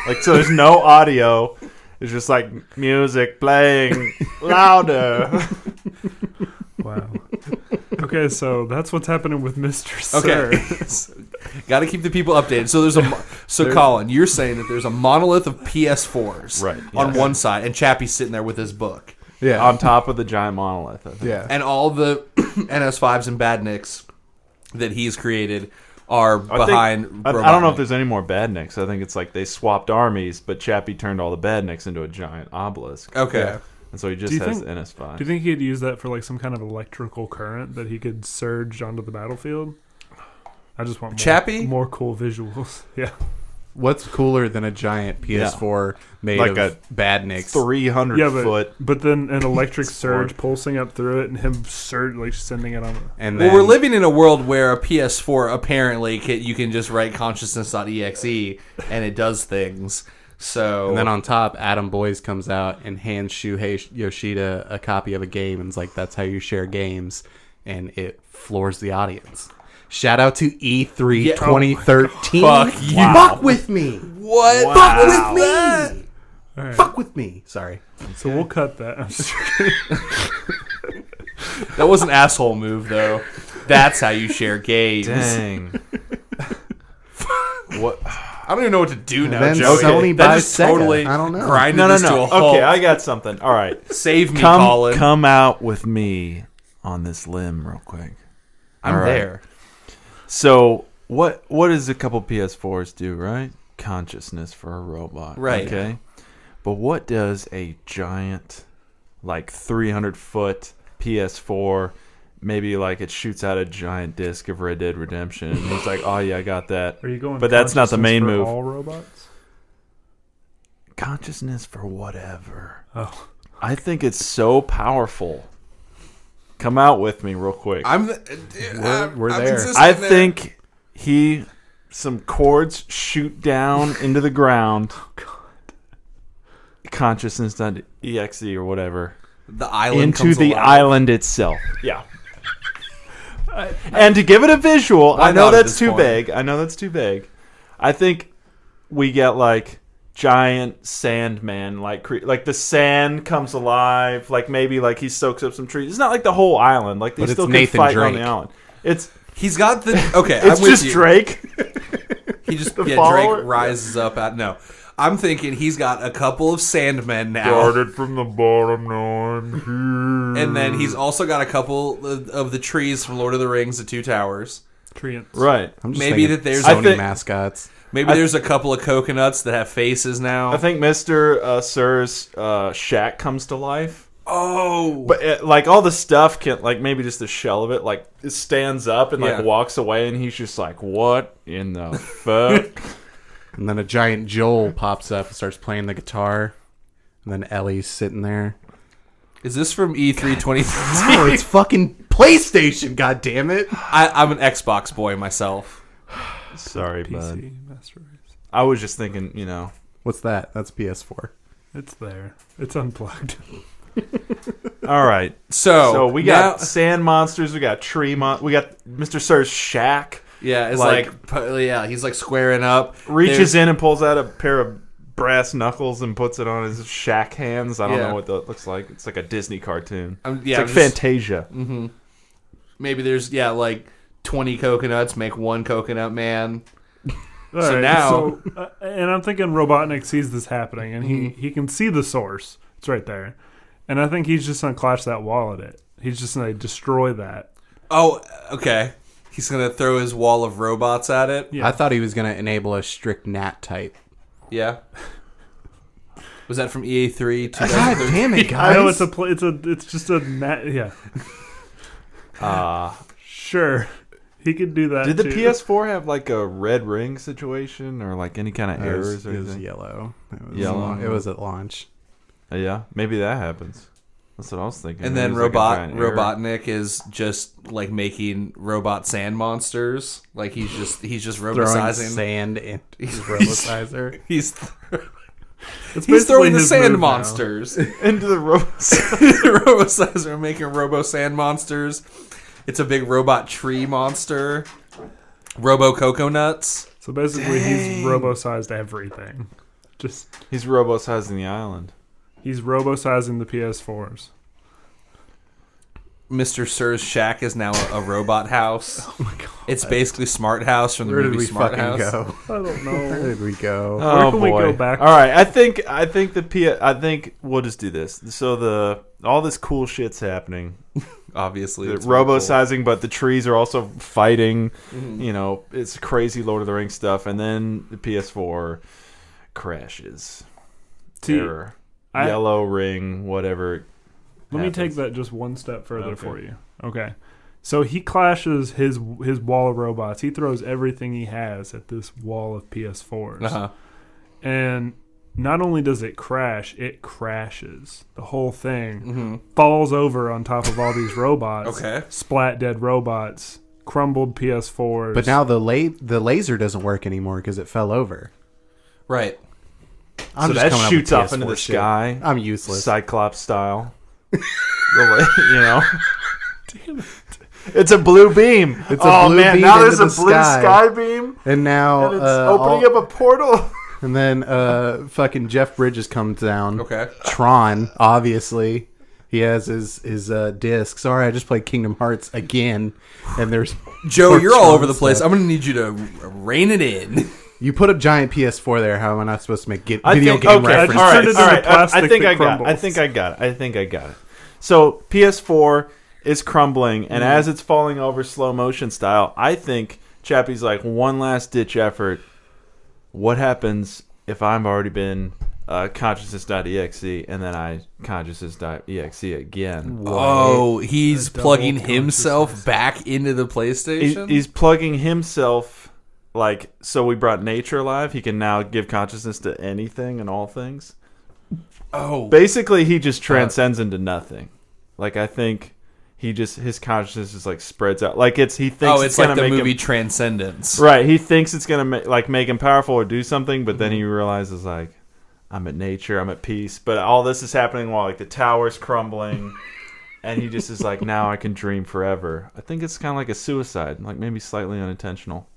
Like, so there's no audio. It's just like music playing louder. Wow. Okay, so that's what's happening with Mr. Sir. Okay. Got to keep the people updated. So Colin, you're saying that there's a monolith of PS4s Right, on yes. one side, and Chappie's sitting there with his book, Yeah. On top of the giant monolith, I think. yeah. and all the NS5s and badniks that he's created are behind. I don't know if there's any more badniks. I think it's like they swapped armies, but Chappie turned all the badniks into a giant obelisk. Okay. Yeah. And so he just Do you has think- NS5. Do you think he'd use that for like some kind of electrical current that he could surge onto the battlefield? I just want more cool visuals. Yeah. What's cooler than a giant PS4 made Like of a badniks? 300 Yeah, foot. but then an electric Sword. surge pulsing up through it and him like sending it on. And Well, then, we're living in a world where a PS4 apparently you can just write consciousness.exe and it does things. So And then on top, Adam Boyz comes out and hands Shuhei Yoshida a copy of a game and is like, "That's how you share games," and it floors the audience. Shout out to E3 Yeah. 2013. Fuck you. Fuck with me. what? Fuck with me. All right. Fuck with me. Sorry. So we'll cut that. I'm just kidding. That was an asshole move, though. That's how you share games. Dang. What? I don't even know what to do now, Then Joe. Sony That buys just Sega. totally I don't know. grinded No. this to a halt. Okay, I got something. All right. Save me, Colin. Come out with me on this limb real quick. I'm All right. there. So what does a couple PS4s do, right? Consciousness for a robot. Right. Okay. But what does a giant, like 300-foot PS4, maybe like it shoots out a giant disc of Red Dead Redemption, and he's like, "Oh yeah, I got that." Are you going? But that's not the main consciousness for move. All robots. Consciousness for whatever. Oh, I think it's so powerful. Come out with me real quick. I'm We're there. I think some cords shoot down into the ground. oh God. Consciousness.exe or whatever. the island Into comes the alive. island itself. Yeah. And to give it a visual, Why I know not at that's this too point? vague. I think we get like giant Sandman, like the sand comes alive, like maybe like he soaks up some trees. It's not like the whole island, like they But still it's can Nathan fight on Drake. the island. It's He's got the okay. it's I'm with just you. Drake. He just the Drake follower? rises up at no. I'm thinking he's got a couple of Sandmen now, from the bottom, now I'm here. and then he's also got a couple of the trees from Lord of the Rings, the Two Towers. Treants. Right. I'm just Maybe thinking that there's- Sony I think- mascots. Maybe there's a couple of coconuts that have faces now. I think Mr. Sir's shack comes to life. Oh, But like all the stuff can like maybe just the shell of it like it stands up and Yeah. like walks away and he's just like what in the fuck. And then a giant Joel pops up and starts playing the guitar. And then Ellie's sitting there. is this from E3 2013? No, it's fucking PlayStation, god damn it. I'm an Xbox boy myself. Sorry, bud. PC Master Race. I was just thinking, you know. What's that? That's PS4. It's there. It's unplugged. All right. So, So we now- got sand monsters, we got we got Mr. Sir's shack. yeah, it's like- yeah, he's like squaring up, Reaches in and pulls out a pair of brass knuckles and puts it on his shack hands. I don't Yeah. know what that looks like. It's like a Disney cartoon. Yeah, It's like I'm just- Fantasia. Maybe there's like 20 coconuts make one coconut man. All So right, now- and I'm thinking Robotnik sees this happening, and he can see the source. It's right there, and I think he's just gonna clash that wall at it. He's just gonna destroy that. Oh, okay. He's gonna throw his wall of robots at it. Yeah. I thought he was going to enable a strict NAT type. Yeah. Was that from EA3? God damn it, guys! I know it's just a yeah. Sure, he could do that. Did the too. PS4 have like a red ring situation or like any kind of errors or It was anything? yellow. It was Yellow. It was at launch. Yeah, maybe that happens. That's what I was thinking. And then Maybe it's like a giant error. Robotnik is just like making robot sand monsters. Like he's just Throwing robosizing. sand into his robosizer. He's It's he's basically throwing the his sand move now. monsters. into the Robosizer making robo sand monsters. It's a big robot tree monster. Robo coconuts. So basically, he's robo-sized everything. He's robo-sizing the island. He's robo-sizing the PS4s. Mr. Sir's shack is now a robot house. Oh my god! It's basically Smart House from the Where did movie we Smart fucking House. go? I don't know. Where did we go? Where can we go back? All right, I think I think we'll just do this. So all this cool shit's happening. Obviously, The it's really robo-sizing, but the trees are also fighting. Mhm. You know, it's crazy Lord of the Rings stuff, and then the PS4 crashes. See, Error. Yellow ring, whatever. Let me take happens. that just one step further Okay. for you. Okay. So he clashes his wall of robots. He throws everything he has at this wall of PS4s. Uh-huh. And not only does it crash, it crashes. The whole thing Mm-hmm. falls over on top of all these robots. Okay. Splat dead robots. Crumbled PS4s. But now the laser doesn't work anymore because it fell over. Right. I'm So just that coming up shoots with off into PS4 the shit. sky. I'm useless. Cyclops style. You know? It's a blue beam. It's a blue beam now into there's a the blue sky. sky beam. And now And it's opening up a portal. And then fucking Jeff Bridges comes down. Okay. Tron, obviously. He has his disc. Sorry, I just played Kingdom Hearts again. And there's Joe, more you're all Tron over the place. stuff. I'm going to need you to rein it in. You put a giant PS4 there. How am I not supposed to make video I think, game okay, references? all right, Turn it all into right. plastic I think that I got it. I crumbles. think I got it. So PS4 is crumbling, and as it's falling over slow motion style, I think Chappie's like, one last ditch effort. What happens if I've already been consciousness.exe and then I consciousness.exe again? Oh, he's Double plugging himself consciousness. back into the PlayStation? He's plugging himself. Like, so we brought nature alive. He can now give consciousness to anything and all things. oh. Basically, he just transcends into nothing. Like, I think his consciousness is like spreads out. Like he thinks It's like gonna the make movie him, Transcendence. right. He thinks it's gonna make him powerful or do something, but then he realizes like, I'm at nature, I'm at peace. But all this is happening while like the tower's crumbling, and he just is like, now I can dream forever. I think it's kind of like a suicide, like maybe slightly unintentional.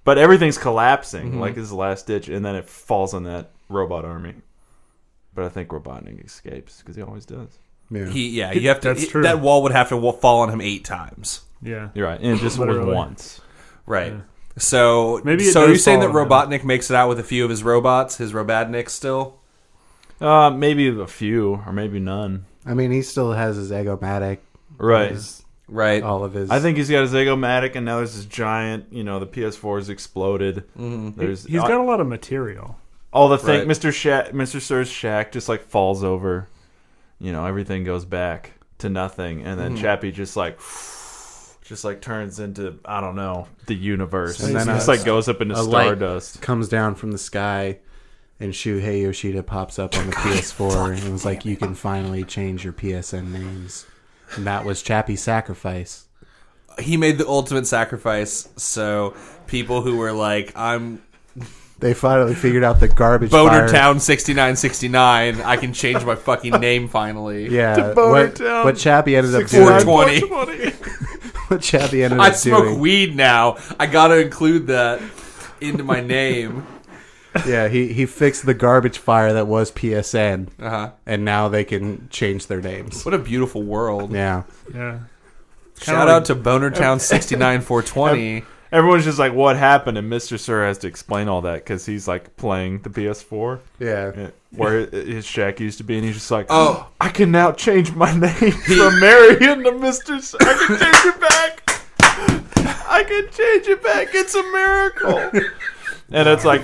But everything's collapsing, like this is the last ditch, and then it falls on that robot army. But I think Robotnik escapes because he always does. Yeah. You have to. That's true. That wall would have to fall on him 8 times. Yeah. You're right, and it just was Literally. once. Right. Yeah. So Maybe it so are does you saying that fall on him. Robotnik makes it out with a few of his robots, his Robotniks still? Maybe a few, or maybe none. I mean, he still has his Egomatic. Right. Right. All of his. I think he's got his Egomatic, and now there's this giant. You know, the PS4's exploded. There's He's got a lot of material. all the thing. Right. Mr. Sir's shack just like falls over. You know, everything goes back to nothing, and then Chappie just like turns into, I don't know, the universe, And and then just like goes up into a light stardust. comes down from the sky, and Shuhei Yoshida pops up on the PS4, and it was like, you can finally change your PSN names. And that was Chappie's sacrifice. He made the ultimate sacrifice, so people who were like, I'm They finally figured out the garbage fire. Bonertown 6969, I can change my fucking name finally. Yeah, To Bonertown what Chappie ended up doing. 420. What Chappie ended I up smoke doing. weed now. I gotta include that into my name. Yeah, he fixed the garbage fire that was PSN, Uh-huh. and now they can change their names. What a beautiful world. Yeah. Yeah. Shout out to Bonertown 69420. Everyone's just like, what happened? And Mr. Sir has to explain all that because he's like playing the PS4 Yeah. where his shack used to be, and he's just like, Oh. I can now change my name from Marion to Mr. Sir. I can change it back. I can change it back. It's a miracle. And it's like,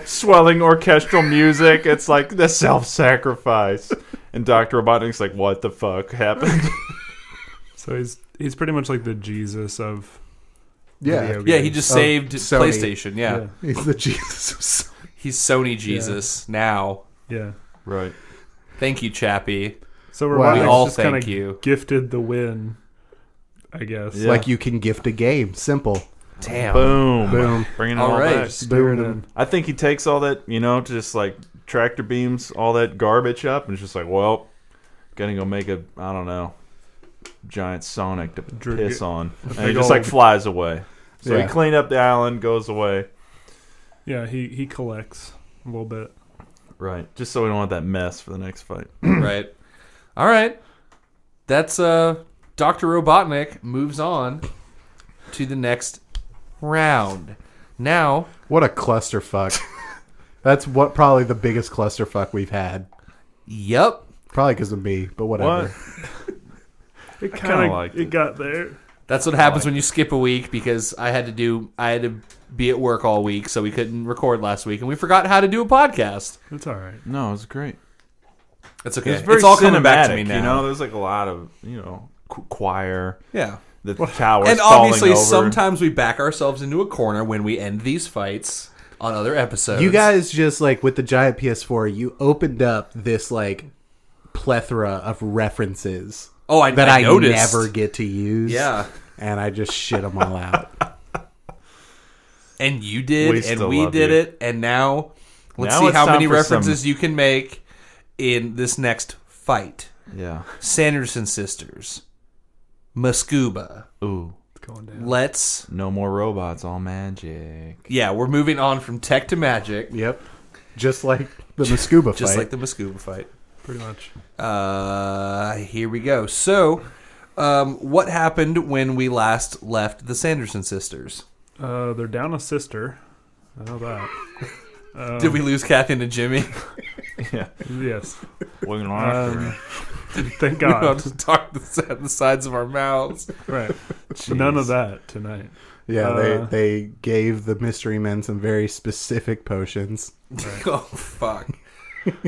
swelling orchestral music. It's like the self-sacrifice. And Dr. Robotnik's like, what the fuck happened? So he's pretty much like the Jesus of Yeah. video Yeah, he games. just saved Sony. PlayStation. Yeah. He's the Jesus of Sony. He's Sony Jesus now. Yeah. Right. Thank you, Chappie. So Wow. Robotnik's We all just thank kinda you. gifted the win, I guess. Yeah. Like you can gift a game. Simple. Damn. Boom. Boom. Bringing it All all right. back. Steer it Boom. in. I think he takes all that, just like tractor beams all that garbage up and it's just like, well, gonna go make a, I don't know, giant Sonic to piss on. And he big just like old- flies away. So Yeah. he cleaned up the island, goes away. Yeah, he collects a little bit. Right. Just so we don't want that mess for the next fight. Right. All right. That's Dr. Robotnik moves on to the next round. Now, What a clusterfuck. That's probably the biggest clusterfuck we've had. yep. Probably because of me, but whatever. It kinda kind of liked it it. got there. That's what happens when you skip a week because I had to be at work all week, so we couldn't record last week, and we forgot how to do a podcast. It's all right. No, it was great. It's okay. It's very all cinematic, coming back to me now. There's like a lot of, choir, Yeah. the towers And falling obviously, over. sometimes we back ourselves into a corner when we end these fights on other episodes. You guys just like with the giant PS4, you opened up this like plethora of references that I noticed. never get to use. Yeah. And I just shit them all out. And you did, We and still we love did you. it, and now let's Now see it's how time many for references you can make in this next fight. Yeah. Sanderson sisters, Muscuba. Ooh. It's going down. Let's. No more robots, all magic. Yeah, we're moving on from tech to magic, Yep. Just like the Muscuba fight. just like the Muscuba fight. Pretty much. Here we go. So, what happened when we last left the Sanderson sisters? They're down a sister. I know that. Did we lose Kathy and Jimmy? Yeah. Yes. We're gonna after Um, her. Thank We don't have God. to talk the sides of our mouths. Right. None of that tonight. Yeah, they gave the mystery men some very specific potions. Oh fuck!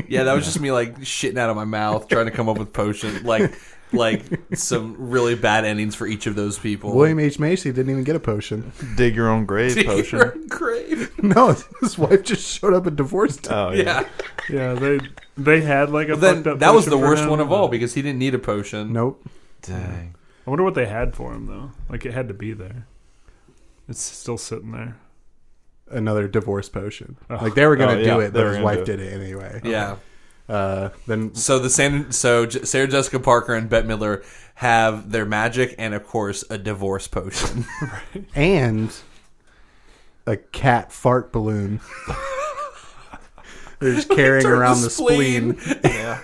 Yeah, that was just me like shitting out of my mouth trying to come up with potion like some really bad endings for each of those people. William H. Macy didn't even get a potion. Dig your own grave Dig potion. your own grave. No, his wife just showed up and divorced him. Oh, Yeah. Yeah, they had like a But then fucked up that was potion the for worst him. one of all because he didn't need a potion. Nope. Dang. I wonder what they had for him though. Like it had to be there. It's still sitting there. Another divorce potion. Oh. Like they were going to Oh, do yeah, it, they but were his gonna wife do it. did it anyway. Yeah. Then So Sarah Jessica Parker and Bette Midler have their magic and of course a divorce potion. and a cat fart balloon. They're just carrying Turn around the spleen Yeah.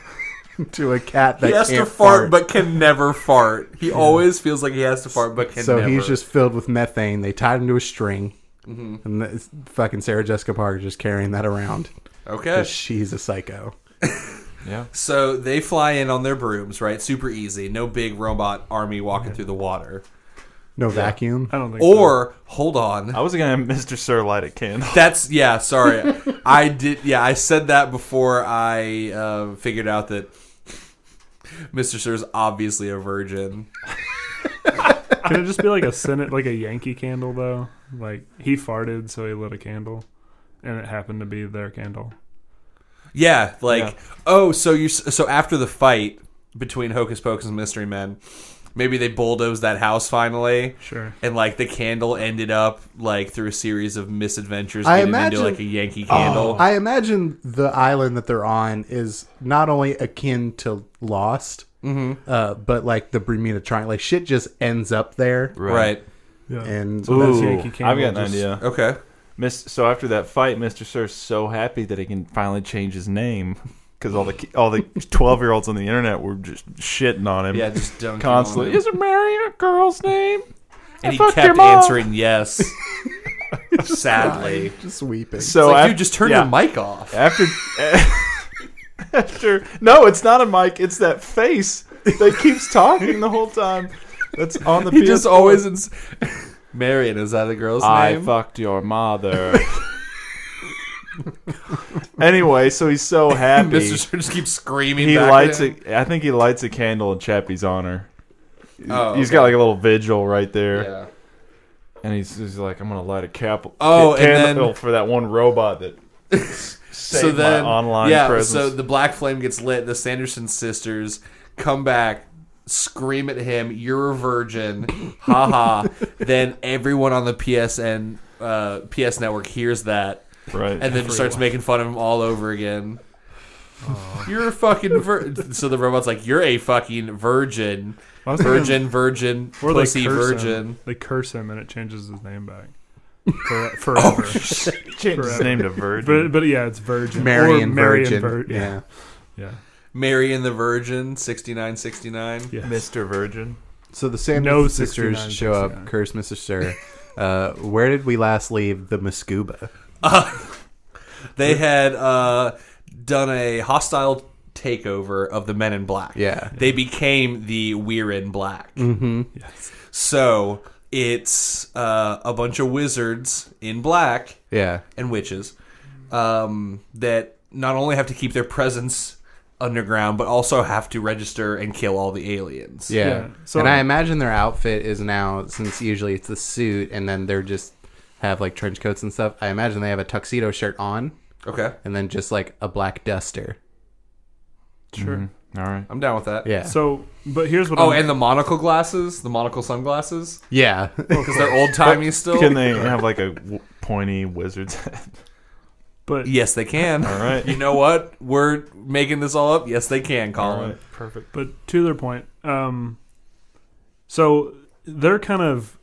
to a cat that he has can't to fart but can never fart. He always feels like he has to fart but can So never. he's just filled with methane. They tied him to a string. And the, fucking Sarah Jessica Parker just carrying that around. okay. 'Cause she's a psycho. Yeah. So they fly in on their brooms, right? Super easy. No big robot army walking through the water. No vacuum. I don't think Or hold on. I was gonna have Mr. Sir light a candle. That's sorry. I did I said that before I figured out that Mr. Sir's obviously a virgin. Can it just be like like a Yankee candle though? Like he farted, so he lit a candle, and it happened to be their candle. Yeah, like Yeah. oh, so after the fight between Hocus Pocus and Mystery Men, maybe they bulldozed that house finally. Sure. And like the candle ended up like through a series of misadventures I getting imagine- into like a Yankee candle. I imagine the island that they're on is not only akin to Lost, but like the Bermuda Triangle. Like shit just ends up there. Right. Yeah. And So that's Ooh, Yankee candle. I've got an just- idea. Okay. So after that fight, Mr. Sir's so happy that he can finally change his name because all the 12-year-olds on the internet were just shitting on him. Yeah, just don't constantly. keep on. Isn't Mary a girl's name? And he fucked your kept mom. answering yes. Sadly. just weeping. So It's like, af- dude, just turn yeah. your mic off. After no, it's not a mic. It's that face that keeps talking the whole time. That's on the. He just PS4. always. Marion, is that the girl's I name? fucked your mother. Anyway, so he's so happy. Mr. Sir just keeps screaming. He back lights at him. it. I think he lights a candle in Chappie's honor. Oh, He's okay. got like a little vigil right there, Yeah. and he's like, "I'm gonna light a candle and then for that one robot that saved my online presence." So the black flame gets lit. The Sanderson sisters come back, scream at him, "You're a virgin!" Haha. Then everyone on the PS network hears that, right, and then starts making fun of him all over again. You're a fucking so the robot's like, "You're a fucking virgin, I was thinking- virgin, Or pussy, they curse virgin." Him. They curse him and it changes his name back forever. changed his name to Virgin. But yeah, it's Virgin. Marion or Marion Virgin. Yeah. Yeah. Mary and the Virgin, 6969. Yes. Mr. Virgin. So the Sanderson No sisters 69, show up, 69. curse Mr. Sir. Where did we last leave the Mascuba? They had done a hostile takeover of the Men in Black. Yeah. They became the We're in Black. Mm-hmm. Yes. So it's a bunch of wizards in black Yeah. and witches that not only have to keep their presence underground, but also have to register and kill all the aliens. Yeah. Yeah. So- and I imagine their outfit is now, since usually it's the suit and then they're just have like trench coats and stuff, I imagine they have a tuxedo shirt on Okay. and then just like a black duster. Sure. Mm-hmm. All right. I'm down with that. Yeah. So, but here's what Oh, I'm, and the monocle glasses, the monocle sunglasses, Yeah. because they're old timey still. Can they have like a pointy wizard's head? but Yes, they can. All right. You know what? We're making this all up. Yes, they can, Colin. All right. Perfect. But to their point, so they're kind of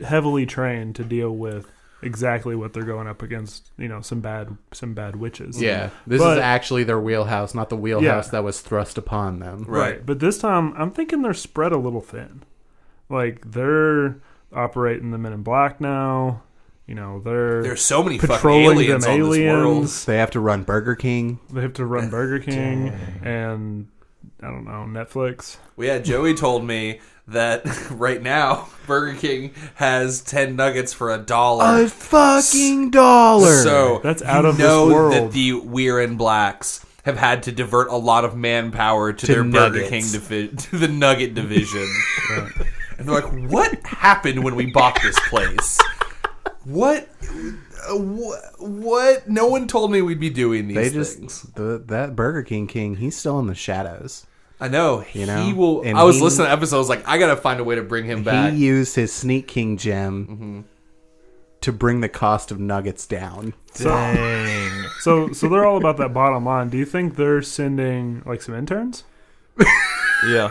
heavily trained to deal with exactly what they're going up against. You know, some bad witches. Yeah. This But- is actually their wheelhouse, not the wheelhouse that was thrust upon them. Right. But this time, I'm thinking they're spread a little thin. Like they're operating the Men in Black now. You know, they're There's so many fucking patrolling aliens them on this world. aliens. They have to run Burger King. They have to run Burger King and I don't know, Netflix. Well, yeah, Joey told me that right now Burger King has 10 nuggets for $1. A fucking dollar. So That's out you of this know world. that the We're in Blacks have had to divert a lot of manpower to their Burger King nuggets. to the Nugget division. And they're like, "What happened when we bought this place? What? What? No one told me we'd be doing these they things." just that Burger King, he's still in the shadows. I know. You know? He will. And I was he- listening to episodes. I was like, I gotta find a way to bring him back. He used his Sneak King gem to bring the cost of nuggets down. Dang. So they're all about that bottom line. Do you think they're sending like some interns? Yeah,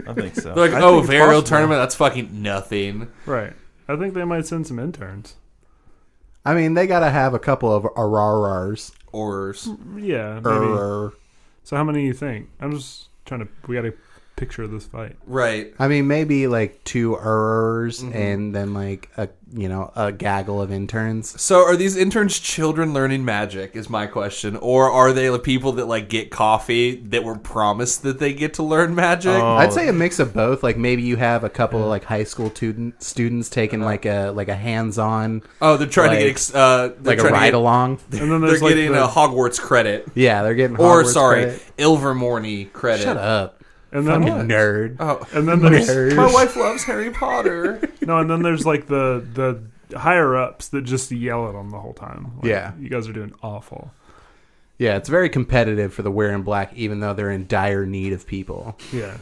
I think so. They're like, I oh, think it's Varial possible. tournament. That's fucking nothing. Right. I think they might send some interns. I mean, they got to have a couple of RRRs. Ors. Yeah, maybe. So how many do you think? I'm just trying to. We got to picture this fight. Right. I mean, maybe like 2 RRRs and then like a gaggle of interns. So are these interns children learning magic is my question. Or are they the people that like get coffee that were promised that they get to learn magic? Oh. I'd say a mix of both. Like maybe you have a couple of like high school students taking like a hands-on, Oh, they're trying to like- get they're like a trying to ride get- along. And then They're there's like getting the, a Hogwarts credit. Yeah, they're getting Or Hogwarts sorry, credit. Ilvermorny credit. Shut up. and then Fucking nerd. Oh, and then there's Nerd. my wife loves Harry Potter. no, and then there's like the higher ups that just yell at them the whole time. Like, Yeah. you guys are doing awful. Yeah, it's very competitive for the Wearing Black, even though they're in dire need of people. Yeah.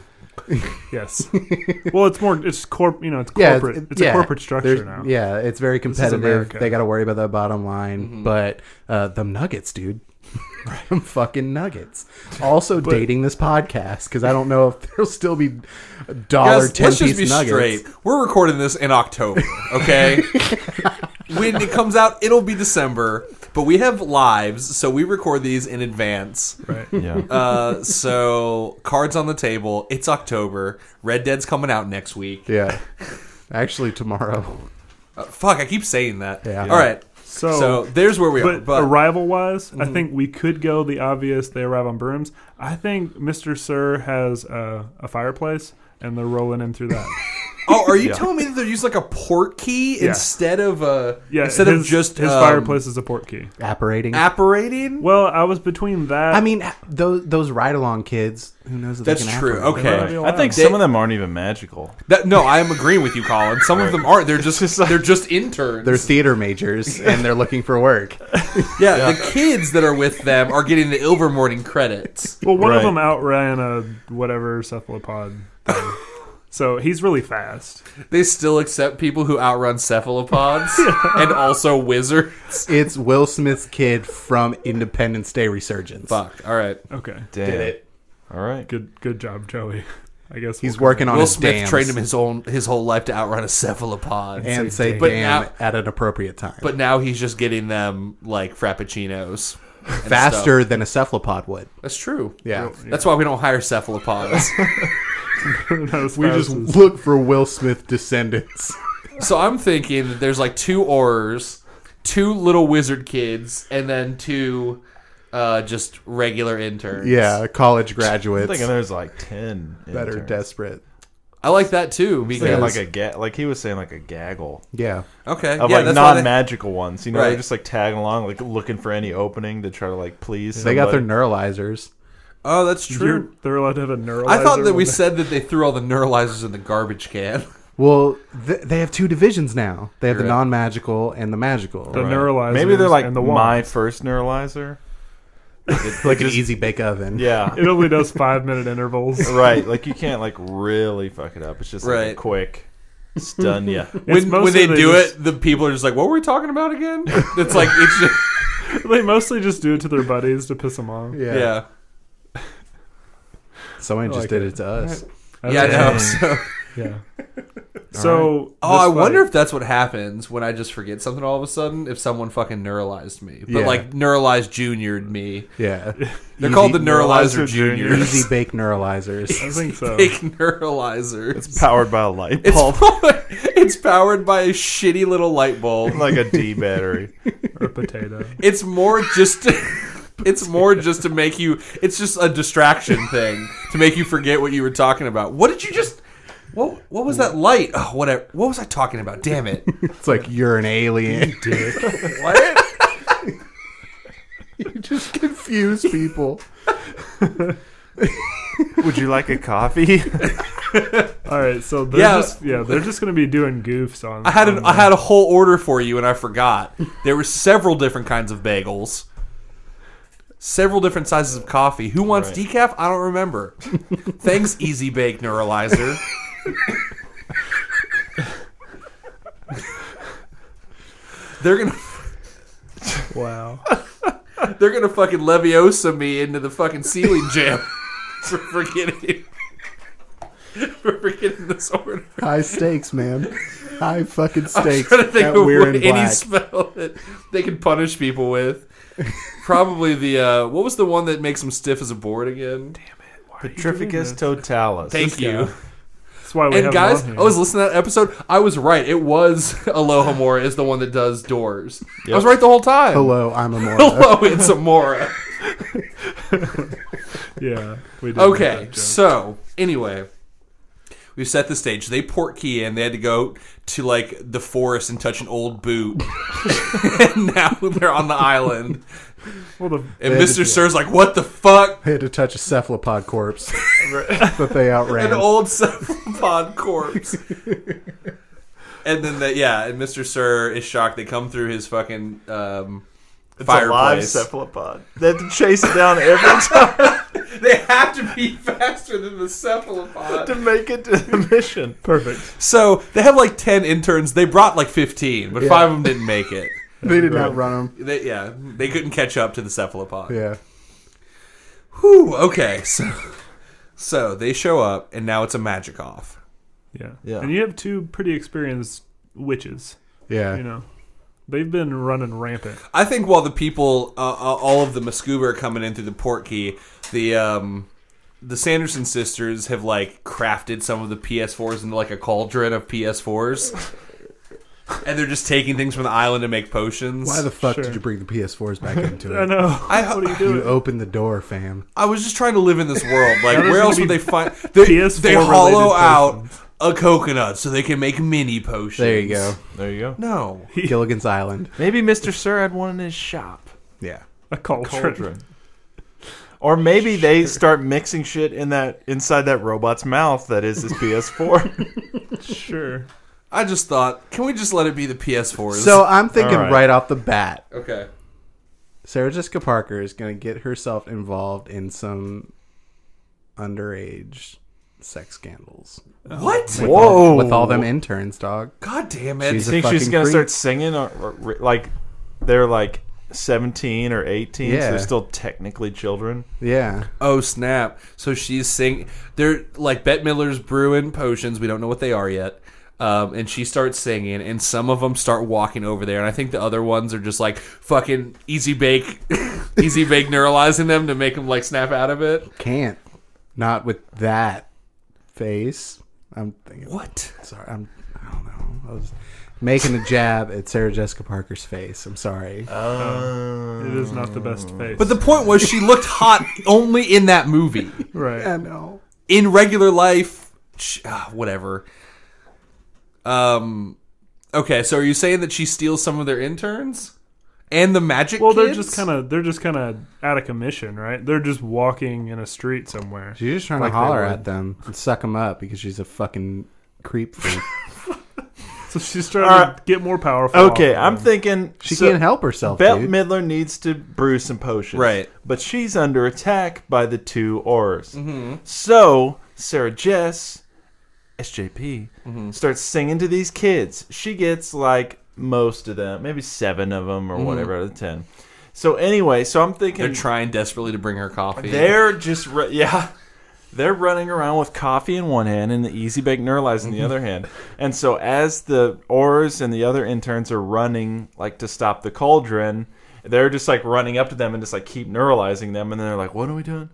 Yes. Well, it's more. It's corp. You know, it's Yeah, corporate. It's a corporate structure There's- now. Yeah, it's very competitive. America. They got to worry about the bottom line. But them nuggets, dude. Them fucking nuggets. Also dating this podcast because I don't know if there'll still be $1 Guys, 10 let's just piece be nuggets. straight. We're recording this in October, okay? When it comes out, it'll be December. But we have lives, so we record these in advance. Right. Yeah. So, cards on the table. It's October. Red Dead's coming out next week. Yeah, actually tomorrow. Fuck, I keep saying that. Yeah. All right. So, So, there's where we are. but But arrival wise, I think we could go the obvious. They arrive on brooms. I think Mr. Sir has a fireplace, and they're rolling in through that. Oh, are you Yeah. telling me that they're using like a port key Yeah. instead of Instead of just his fireplace is a port key. Apparating. apparating? Well, I was between that. I mean, those ride-along kids. Who knows if That's they can true. apparate? Okay. They're I think They- some of them aren't even magical. No, I am agreeing with you, Colin. Some of them aren't. They're just interns. They're theater majors and they're looking for work. Yeah, the kids that are with them are getting the Ilvermorning credits. well, one of Right. them outran a whatever cephalopod thing. So he's really fast. They still accept people who outrun cephalopods and also wizards. It's Will Smith's kid from Independence Day Resurgence. Fuck. All right. Okay. Damn. Did it. All right. Good job, Joey. I guess He's we'll working on Will his Smith dams trained him his whole life to outrun a cephalopod. and say But damn now- at an appropriate time. But now he's just getting them like frappuccinos. and Faster stuff. than a cephalopod would. That's true. Yeah. That's why we don't hire cephalopods. Not as We fast just as- look for Will Smith descendants. So I'm thinking that there's like 2 Aurors, 2 little wizard kids, and then 2 just regular interns. Yeah, college I'm graduates thinking there's like 10 that are interns. desperate. I like that too Saying because like he was saying like a gaggle Yeah. okay, of yeah, like that's why they- non-magical ones. You know, Right. they're just like tagging along, like looking for any opening to try to like please. They got their somebody. neuralizers. Oh, that's true. They're allowed to have a neuralizer. I thought that we when said that they threw all the neuralizers in the garbage can. Well, they have 2 divisions now. They have the Right. non-magical and the magical. the neuralizers. Maybe they're like and the my wands. first neuralizer. like an easy bake oven. Yeah. It only does 5-minute intervals. Right, like you can't like really fuck it up. It's just like Right. a quick stun you. When mostly they do just- it, the people are just like, "What were we talking about again?" It's like it's just, They mostly just do it to their buddies to piss them off. yeah. Someone just like did it. it to us. Yeah, I know. So, Yeah. So, I this wonder fight- if that's what happens when I just forget something all of a sudden. If someone fucking neuralized me, but Yeah. like neuralized juniored me, Yeah. they're called the Neuralizer Neuralizer Juniors. Easy bake neuralizers. I think so. Big neuralizers. Powered by a light bulb, It's powered by a shitty little light bulb. like a D battery. Or a potato. It's more just. It's more just to make you. It's just a distraction thing to make you forget what you were talking about. What did you just? What was that light? Oh, whatever. What was I talking about? Damn it! It's like you're an alien. Dick. What? You just confuse people. Would you like a coffee? All right, so they're Yeah. they're just going to be doing goofs on. I had on I had a whole order for you and I forgot. There were several different kinds of bagels. Several different sizes of coffee. Who wants Right. decaf? I don't remember. Thanks, Easy Bake Neuralizer. They're gonna Wow. they're gonna fucking Leviosa me into the fucking ceiling jam for forgetting this order. High stakes, man. High fucking I'm stakes. trying to think That of we're what in any black. spell that they can punish people with. Probably the what was the one that makes them stiff as a board again? Petrificus totalis. Thank you. That's why we And have guys, them on I was listening to that episode. I was right. It was Alohomora is the one that does doors. I was right the whole time. Hello, I'm Amora. Hello, it's Amora. here. Yeah. We did Okay, make that joke. so anyway, we set the stage. They port key in. They had to go to like the forest and touch an old boot. And now they're on the island. Well, the And They had Mr. to- Sir's like, "What the fuck?" They had to touch a cephalopod corpse that they outran. An old cephalopod corpse. And then and Mr. Sir is shocked. They come through his fucking It's a live fireplace. cephalopod. They have to chase it down every time They have to be faster than the cephalopod. to make it to the mission. perfect. So they have like 10 interns. They brought like 15, but 5 of them didn't make it. They did not run them. They couldn't catch up to the cephalopod. Yeah. Whew, okay, so they show up, and now it's a magic off. Yeah. Yeah. And you have 2 pretty experienced witches. Yeah. You know, they've been running rampant. I think while the people, all of the Muscuba are coming in through the port key, the Sanderson sisters have like crafted some of the PS4s into like a cauldron of PS4s. And they're just taking things from the island to make potions. Why the fuck Sure. did you bring the PS4s back into I it? know. I- What are you You doing? opened the door, fam. I was just trying to live in this world. Like, Now there's where gonna else would be they find? PS4 They hollow related out potions. a coconut so they can make mini potions. There you go. There you go. No. Gilligan's Island. Maybe Mr. Sir had one in his shop. Yeah. A cauldron. Or maybe they start mixing shit inside that robot's mouth that is his PS4. Sure. I just thought, can we just let it be the PS4s? So I'm thinking All right. right off the bat, okay. Sarah Jessica Parker is going to get herself involved in some underage sex scandals. What? Whoa. With all them interns, dog. God damn it. She's You think a she's fucking going to creep. start singing or like they're like 17 or 18, Yeah. so they're still technically children? Yeah. Oh, snap. So she's singing. They're like Bette Midler's brewing potions. We don't know what they are yet. And she starts singing, and some of them start walking over there. And I think the other ones are just like fucking easy bake neuralizing them to make them like snap out of it. Can't. Not with that face. I'm thinking. What? Sorry. I don't know. I was making a jab at Sarah Jessica Parker's face. I'm sorry. It is not the best face. But the point was she looked hot only in that movie. right. I know. In regular life, whatever. Okay, so are you saying that she steals some of their interns and the magic Well, kids? they're just kind of out of commission, right? They're just walking in a street somewhere. She's just trying Like to they holler would. at them and suck them up because she's a fucking creep freak. So she's trying to get more powerful. Okay, off I'm of them. thinking She can't help herself, Bette dude. Midler needs to brew some potions. Right. But she's under attack by the two Aurors. Mm-hmm. So, Sarah Jess, SJP, starts singing to these kids. She gets like most of them, maybe 7 of them or whatever out of 10. So anyway, I'm thinking They're trying desperately to bring her coffee. they're just they're running around with coffee in one hand and the Easy Bake Neuralizer in the other hand. And so as the Aurors and the other interns are running like to stop the cauldron, they're just like running up to them and just like keep neuralizing them. And then they're like, "What are we doing?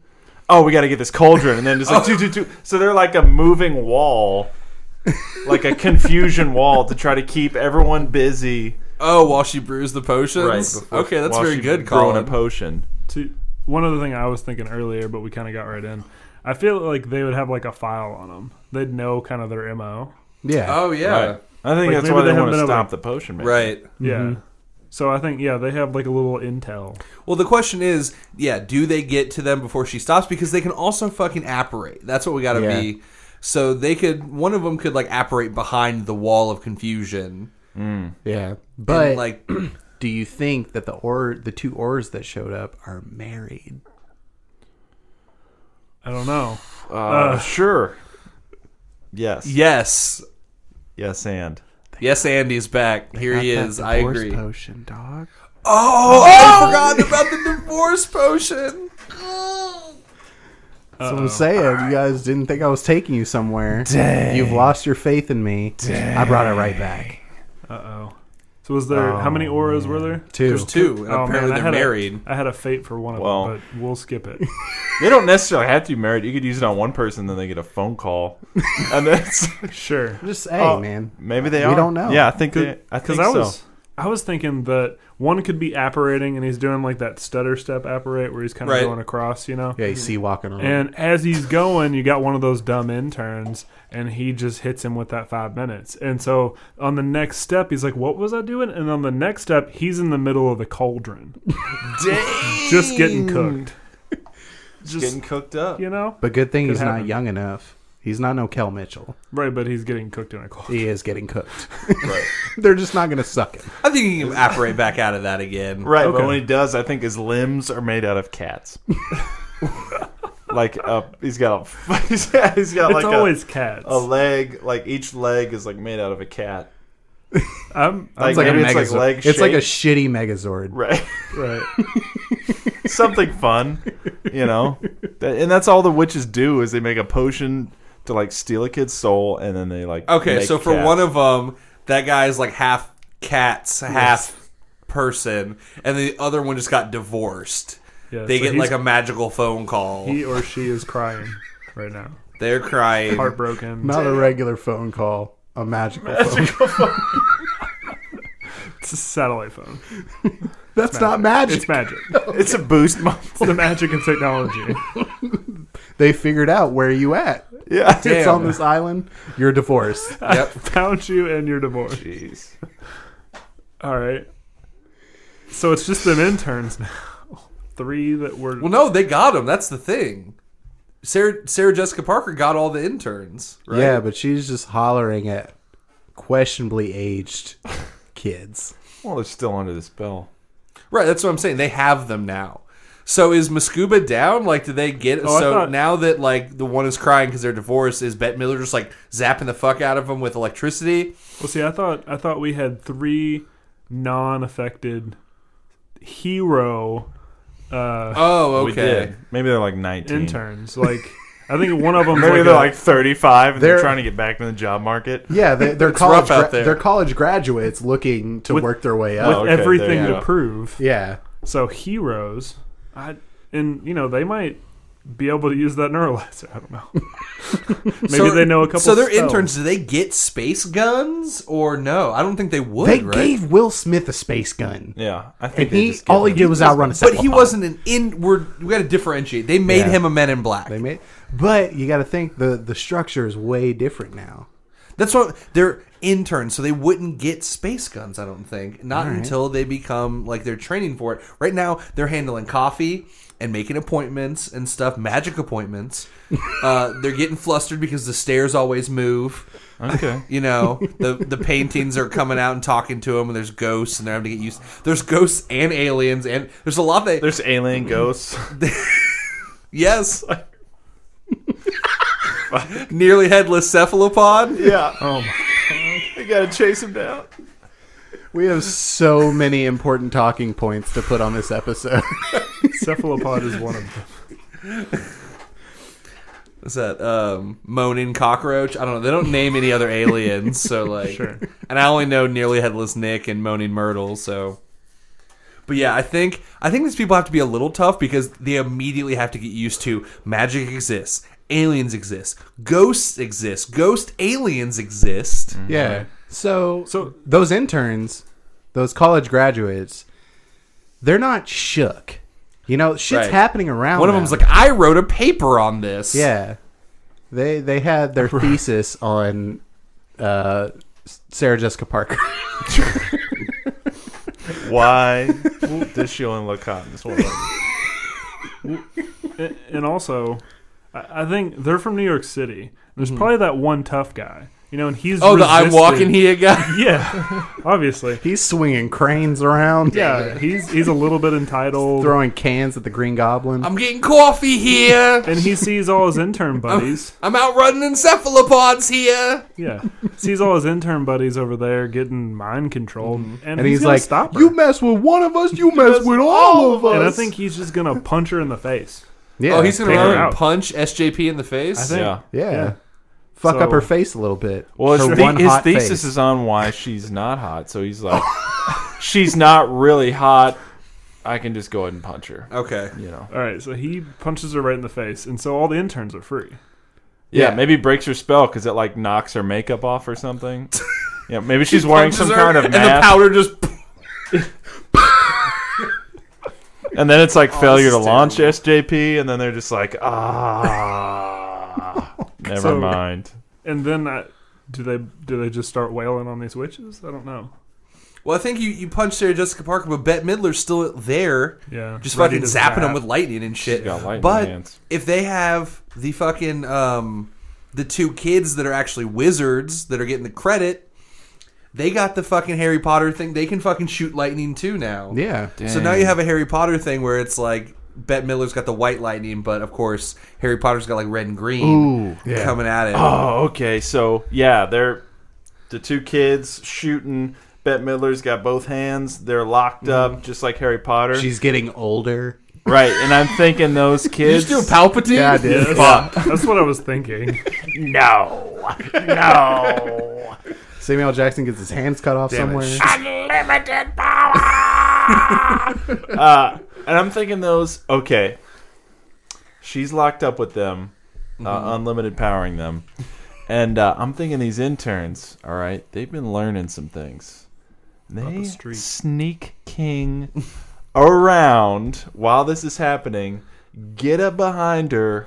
Oh, we got to get this cauldron." And then just like two. So they're like a moving wall, like a confusion wall to try to keep everyone busy. Oh, while she brews the potions? Before- Okay, that's while very she's good, brewing Colin. a potion. One other thing I was thinking earlier, but we kind of got right in. I feel like they would have like a file on them. They'd know kind of their MO. Yeah. Oh, yeah. Right. I think Like, that's maybe why they they haven't want to been able stop to- the potion making. Right. Yeah. So I think, they have like a little intel. Well, the question is, do they get to them before she stops? Because they can also fucking apparate. That's what we got to Yeah. be. So one of them could like apparate behind the wall of confusion. Yeah. But And, like, do you think that the two Aurors that showed up are married? I don't know. Sure. Yes. yes. Yes, and. Yes, Andy's back. Here he Got that is. I divorce agree. Potion, dog. Oh, I forgot about the divorce potion. That's what I'm saying. You guys didn't think I was taking you somewhere. Dang. You've lost your faith in me. I brought it right back. Uh-oh. So was there, how many auras were there? 2. There's 2, and apparently I they're had married. I had a fate for one of Well. them, but we'll skip it. They don't necessarily have to be married. You could use it on one person, then they get a phone call. And then Sure. Just hey, man. maybe they We are. don't know. Yeah, I think Because I was thinking that one could be apparating, and he's doing like that stutter step apparate where he's kind of Right. going across, Yeah, you see walking around. And as he's going, you got one of those dumb interns, and he just hits him with that 5 minutes. And so on the next step, he's like, "What was I doing?" And on the next step, he's in the middle of the cauldron, Dang. just getting cooked. just getting cooked up. You know, But good thing Could he's happen. not young enough. He's not no Kel Mitchell. right? But he's getting cooked in a cauldron. He is getting cooked. Right. They're just not going to suck him. I think he can apparate back out of that again. Right, Okay. but when he does, I think his limbs are made out of cats. Like he's got It's like always cats. a leg. Like each leg is like made out of a cat. I'm Like, It's like a maybe it's like Megazord. leg It's like a shaped. shitty Megazord. Right. right. Something fun, you know. And that's all the witches do is they make a potion to like steal a kid's soul, and then they like. Okay, make so for cats. one of them, that guy's like half cats, half person, and the other one just got divorced. Yeah, They so get he's- like a magical phone call. he or she is crying right now, They're crying. heartbroken. Not a regular phone call. A magical phone. It's a satellite phone. That's not magic. It's magic. it's a boost month. It's the magic of technology. They figured out where you at. Yeah. It's on this island. You're divorced. Yep. Found you and you're divorced. Jeez. All right. So it's just them interns now. 3 that were. Well, no, they got them. That's the thing. Sarah Jessica Parker got all the interns, right? Yeah, but she's just hollering at questionably aged kids. Well, they're still under the spell. Right, that's what I'm saying. They have them now. So is Mascuba down? Like, do they get... now that, like, the one is crying because they're divorced, is Bette Midler just, like, zapping the fuck out of them with electricity? Well, see, I thought we had 3 non-affected hero... okay. We did. Maybe they're like 19. interns. Like, I think one of them... Maybe they're like 35 and they're They're- trying to get back in the job market. Yeah, they're It's college. rough out there. They're college graduates looking to work their way with up. okay, everything there you to go. prove. Yeah, So heroes, they might be able to use that neuralizer. I don't know. Maybe they know a couple. So they're spells. interns. Do they get space guns or no? I don't think they would. they right? gave Will Smith a space gun, Yeah. I and think they just all he give did was outrun a But he cephalopod. wasn't an in. We got to differentiate. They made Yeah. him a Men in Black. They made, but you got to think the structure is way different now. That's what they're interns, so they wouldn't get space guns. I don't think not until they become like they're training for it. Right now, they're handling coffee and making appointments and stuff, magic appointments. They're getting flustered because the stairs always move. Okay. You know, the paintings are coming out and talking to them, and there's ghosts, and they're having to get used. There's ghosts and aliens, and there's a lot that. There's alien ghosts. Yes. Nearly headless cephalopod. Yeah. Oh my! You gotta chase him down. We have so many important talking points to put on this episode. Cephalopod is one of them. What's that? Moaning cockroach? I don't know. They don't name any other aliens, so like. Sure. And I only know Nearly Headless Nick and Moaning Myrtle, so. But yeah, I think these people have to be a little tough because they immediately have to get used to magic exists, aliens exist, ghosts exist, ghost aliens exist. Yeah. So those interns, those college graduates, they're not shook. You know, shit's Right. happening around. One of them. them's like, I wrote a paper on this. Yeah. They had their thesis on Sarah Jessica Parker. Why does she only look hot in this one? And also, I think they're from New York City. There's probably that one tough guy, and he's Oh, the I'm resisted- walking here guy. Yeah, obviously. He's swinging cranes around. Yeah, he's a little bit entitled, Throwing cans at the Green Goblin. I'm getting coffee here. and he sees all his intern buddies. I'm out running cephalopods here. Yeah, sees all his intern buddies over there getting mind controlled, and and he's gonna like, "Stop her." you mess with one of us, you mess with all of us. And I think he's just gonna punch her in the face. yeah. Oh, he's going to Take her run and out. punch SJP in the face? I think. Yeah. Yeah. Yeah. Fuck up So- her face a little bit. Well, her his hot thesis face. is on why she's not hot. So he's like, she's not really hot. I can just go ahead and punch her. Okay. You know. All right, so he punches her right in the face, and so all the interns are free. Yeah, Yeah. maybe breaks her spell because it like knocks her makeup off or something. Yeah, maybe she's wearing some Punches her, kind of and the mask. powder just... And then it's like failure to this is launch SJP, and then they're just like, never So- mind. And then do they just start wailing on these witches? I don't know. Well, I think you punch Sarah Jessica Parker, but Bette Midler's still there. Yeah, Just ready fucking to zapping them zap. with lightning and shit. She's got lightning but hands. if they have the fucking the 2 kids that are actually wizards that are getting the credit, they got the fucking Harry Potter thing. They can fucking shoot lightning too now. Yeah. So now you have a Harry Potter thing where it's like Bette Midler's got the white lightning, but of course Harry Potter's got like red and green yeah. coming at it. Oh, okay. So yeah, they're the 2 kids shooting. Bette Midler's got both hands. They're locked up, just like Harry Potter. She's getting older. Right, and I'm thinking those Did kids. you just do a Palpatine? Yeah, I did. Yes. That's what I was thinking. No. Samuel L. Jackson gets his hands cut off Damn it. somewhere. Unlimited power. And I'm thinking those. Okay, she's locked up with them, unlimited powering them, and I'm thinking these interns. All right, they've been learning some things. They street. sneak king around while this is happening. Get up behind her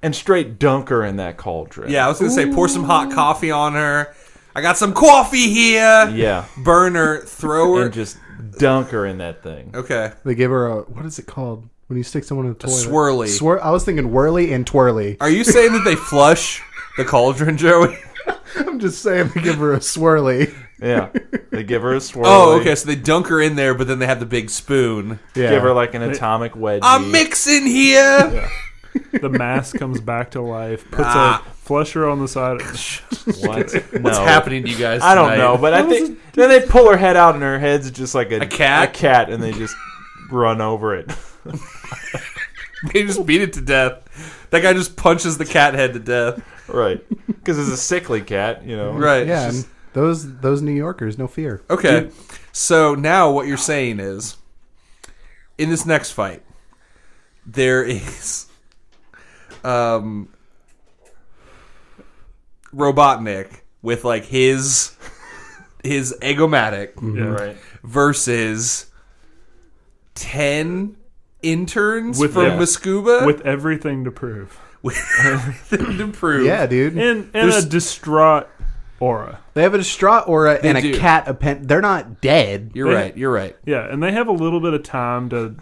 and straight dunk her in that cauldron. Yeah, I was going to say pour some hot coffee on her. I got some coffee here. Yeah. Burn her, throw her. And just dunk her in that thing. Okay. They give her a, what is it called when you stick someone in the toilet? Swirly. I was thinking whirly and twirly. Are you saying that they flush the cauldron, Joey? I'm just saying they give her a swirly. Yeah. They give her a swirl. Oh, okay. So they dunk her in there, but then they have the big spoon. Yeah. Give her like an atomic wedgie. I'm mixing here. Yeah. The mask comes back to life. Puts a flusher on the side. What? What's happening to you guys I don't tonight? know, but I think then they pull her head out and her head's just like A cat? A cat, and they just run over it. They just beat it to death. That guy just punches the cat head to death. Right. Because it's a sickly cat, you know. Right. Yeah, and those New Yorkers, no fear. Okay. So now what you're saying is, in this next fight, there is Robotnik with like his Eggomatic Yeah. Right. versus 10 interns With from yeah. Muscuba With everything to prove. with everything to prove. Yeah, dude. And There's- a distraught aura. They have a distraught aura and do. a cat They're not dead. You're right. You're right. Yeah, and they have a little bit of time to,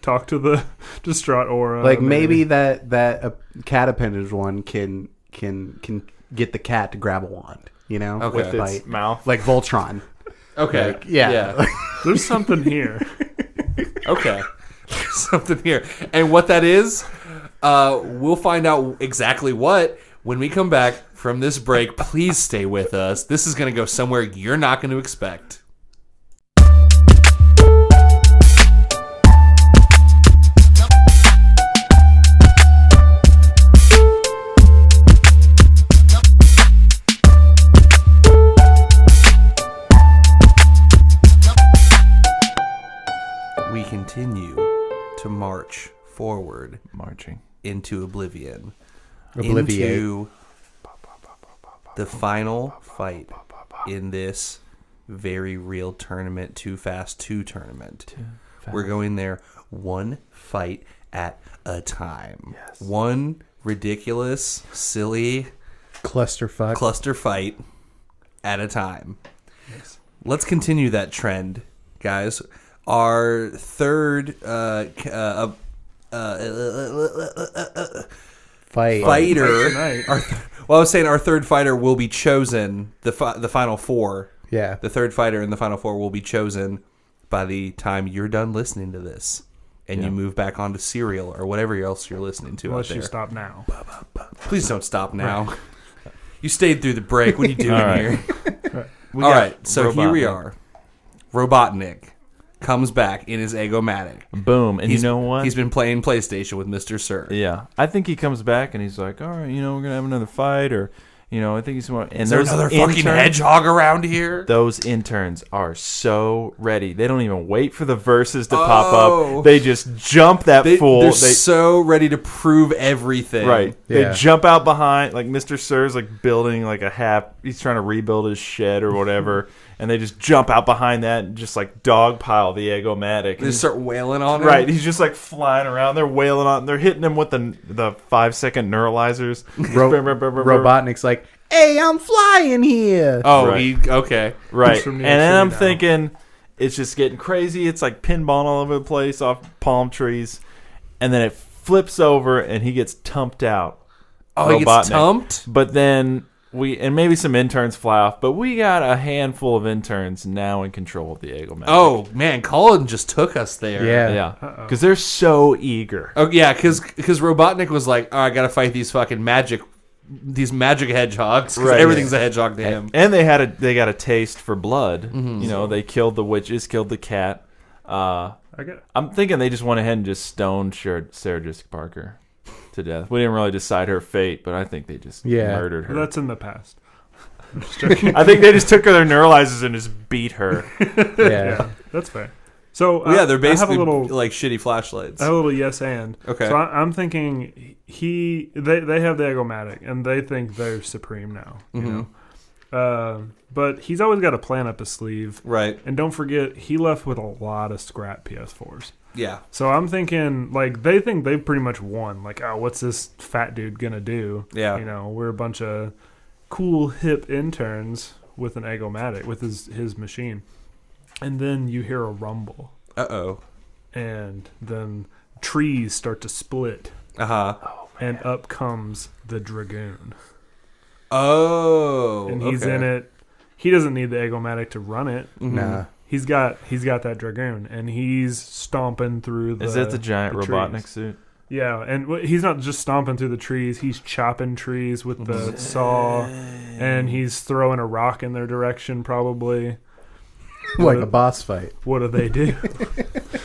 talk to the distraught aura. Like maybe that cat appendage one can get the cat to grab a wand. You know, Okay. With its like mouth. like Voltron. Okay. Like, yeah. There's something here. Okay. Something here. And what that is, we'll find out exactly what when we come back from this break. Please stay with us. This is going to go somewhere you're not going to expect. We continue to march forward Marching. into oblivion. Obliviate. Into the final fight in this very real tournament, Too Fast 2 tournament. We're going there one fight at a time. Yes. One ridiculous, silly Clusterfuck. cluster fight at a time. Let's continue that trend, guys. Our third Fight. fighter. Tonight. I was saying our third fighter will be chosen. The final four. Yeah. The third fighter in the final four will be chosen by the time you're done listening to this, and you move back onto Serial or whatever else you're listening to Unless out you there. stop now. Please don't stop now. You stayed through the break. What are you doing All right. here? We All got right, so here we Robotnik. are. Robotnik comes back in his Eggomatic. Boom. And you know what? He's been playing PlayStation with Mr. Sir. Yeah. I think he comes back and he's like, all right, we're going to have another fight, or, I think he's more. And Is there those another fucking interns- hedgehog around here? Those interns are so ready. They don't even wait for the verses to Oh. pop up. They just jump that fool. They're so ready to prove everything. Right. Yeah. They jump out behind, like Mr. Sir's like building like he's trying to rebuild his shed or whatever, and they just jump out behind that and just like dogpile the Eggomatic. They just start wailing on him. Right, he's just like flying around. They're wailing on. They're hitting him with the 5-second neuralizers. Robotnik's like, hey, I'm flying here. Oh, Right. okay. Right, from and New York then City I'm now. thinking it's just getting crazy. It's like pinball all over the place off palm trees, and then it flips over and he gets tumped out. Oh, he gets Robotnik. tumped? But then and maybe some interns fly off, but we got a handful of interns now in control of the Eggomatic. Oh, man, Colin just took us there. Yeah. yeah, because they're so eager. Oh, yeah, because Robotnik was like, oh, I got to fight these magic hedgehogs. 'Cause Right. everything's a hedgehog to him. And they got a taste for blood. They killed the witches, killed the cat. I'm thinking they just went ahead and just stoned Sarah Jessica Parker to death. We didn't really decide her fate, but I think they just murdered her. That's in the past. I think they just took her their neuralizers and just beat her. Yeah. That's fair. So Well, yeah, they're basically I have a little, like shitty flashlights. I have a little yes and. Okay. So I'm thinking they have the Eggomatic and they think they're supreme now. You know, but he's always got a plan up his sleeve. Right. And don't forget, he left with a lot of scrap PS4s. Yeah. So I'm thinking, like, they think they've pretty much won. Like, oh, what's this fat dude gonna do? Yeah. You know, we're a bunch of cool, hip interns with an Eggomatic, with his machine. And then you hear a rumble. Uh-oh. And then trees start to split. Uh-huh. And up comes the Dragoon. Oh. And he's okay. in it. He doesn't need the Eggomatic to run it. Mhm. Nah. He's got that Dragoon, and he's stomping through the. Is that the giant Robotnik trees. suit? Yeah, and he's not just stomping through the trees. He's chopping trees with the saw, and he's throwing a rock in their direction, probably. Like a boss fight. What do they do?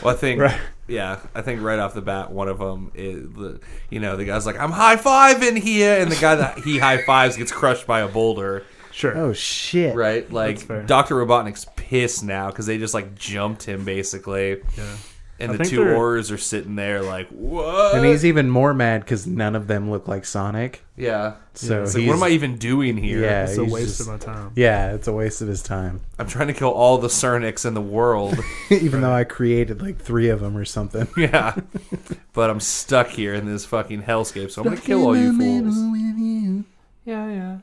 Well, I think, Right. yeah, I think right off the bat, one of them is, the guy's like, I'm high-fiving here, and the guy that he high-fives gets crushed by a boulder. Sure. Oh, shit. Right? Like, That's fair. Dr. Robotnik's pissed now because they just, like, jumped him, basically. Yeah. And I the think two they're- Aurors are sitting there like, what? And he's even more mad because none of them look like Sonic. Yeah. So It's like, he's, what am I even doing here? Yeah, It's a he's waste just- of my time. Yeah, it's a waste of his time. I'm trying to kill all the Cernics in the world. Even though I created like 3 of them or something. Yeah. But I'm stuck here in this fucking hellscape, so I'm going to kill all you fools. Yeah.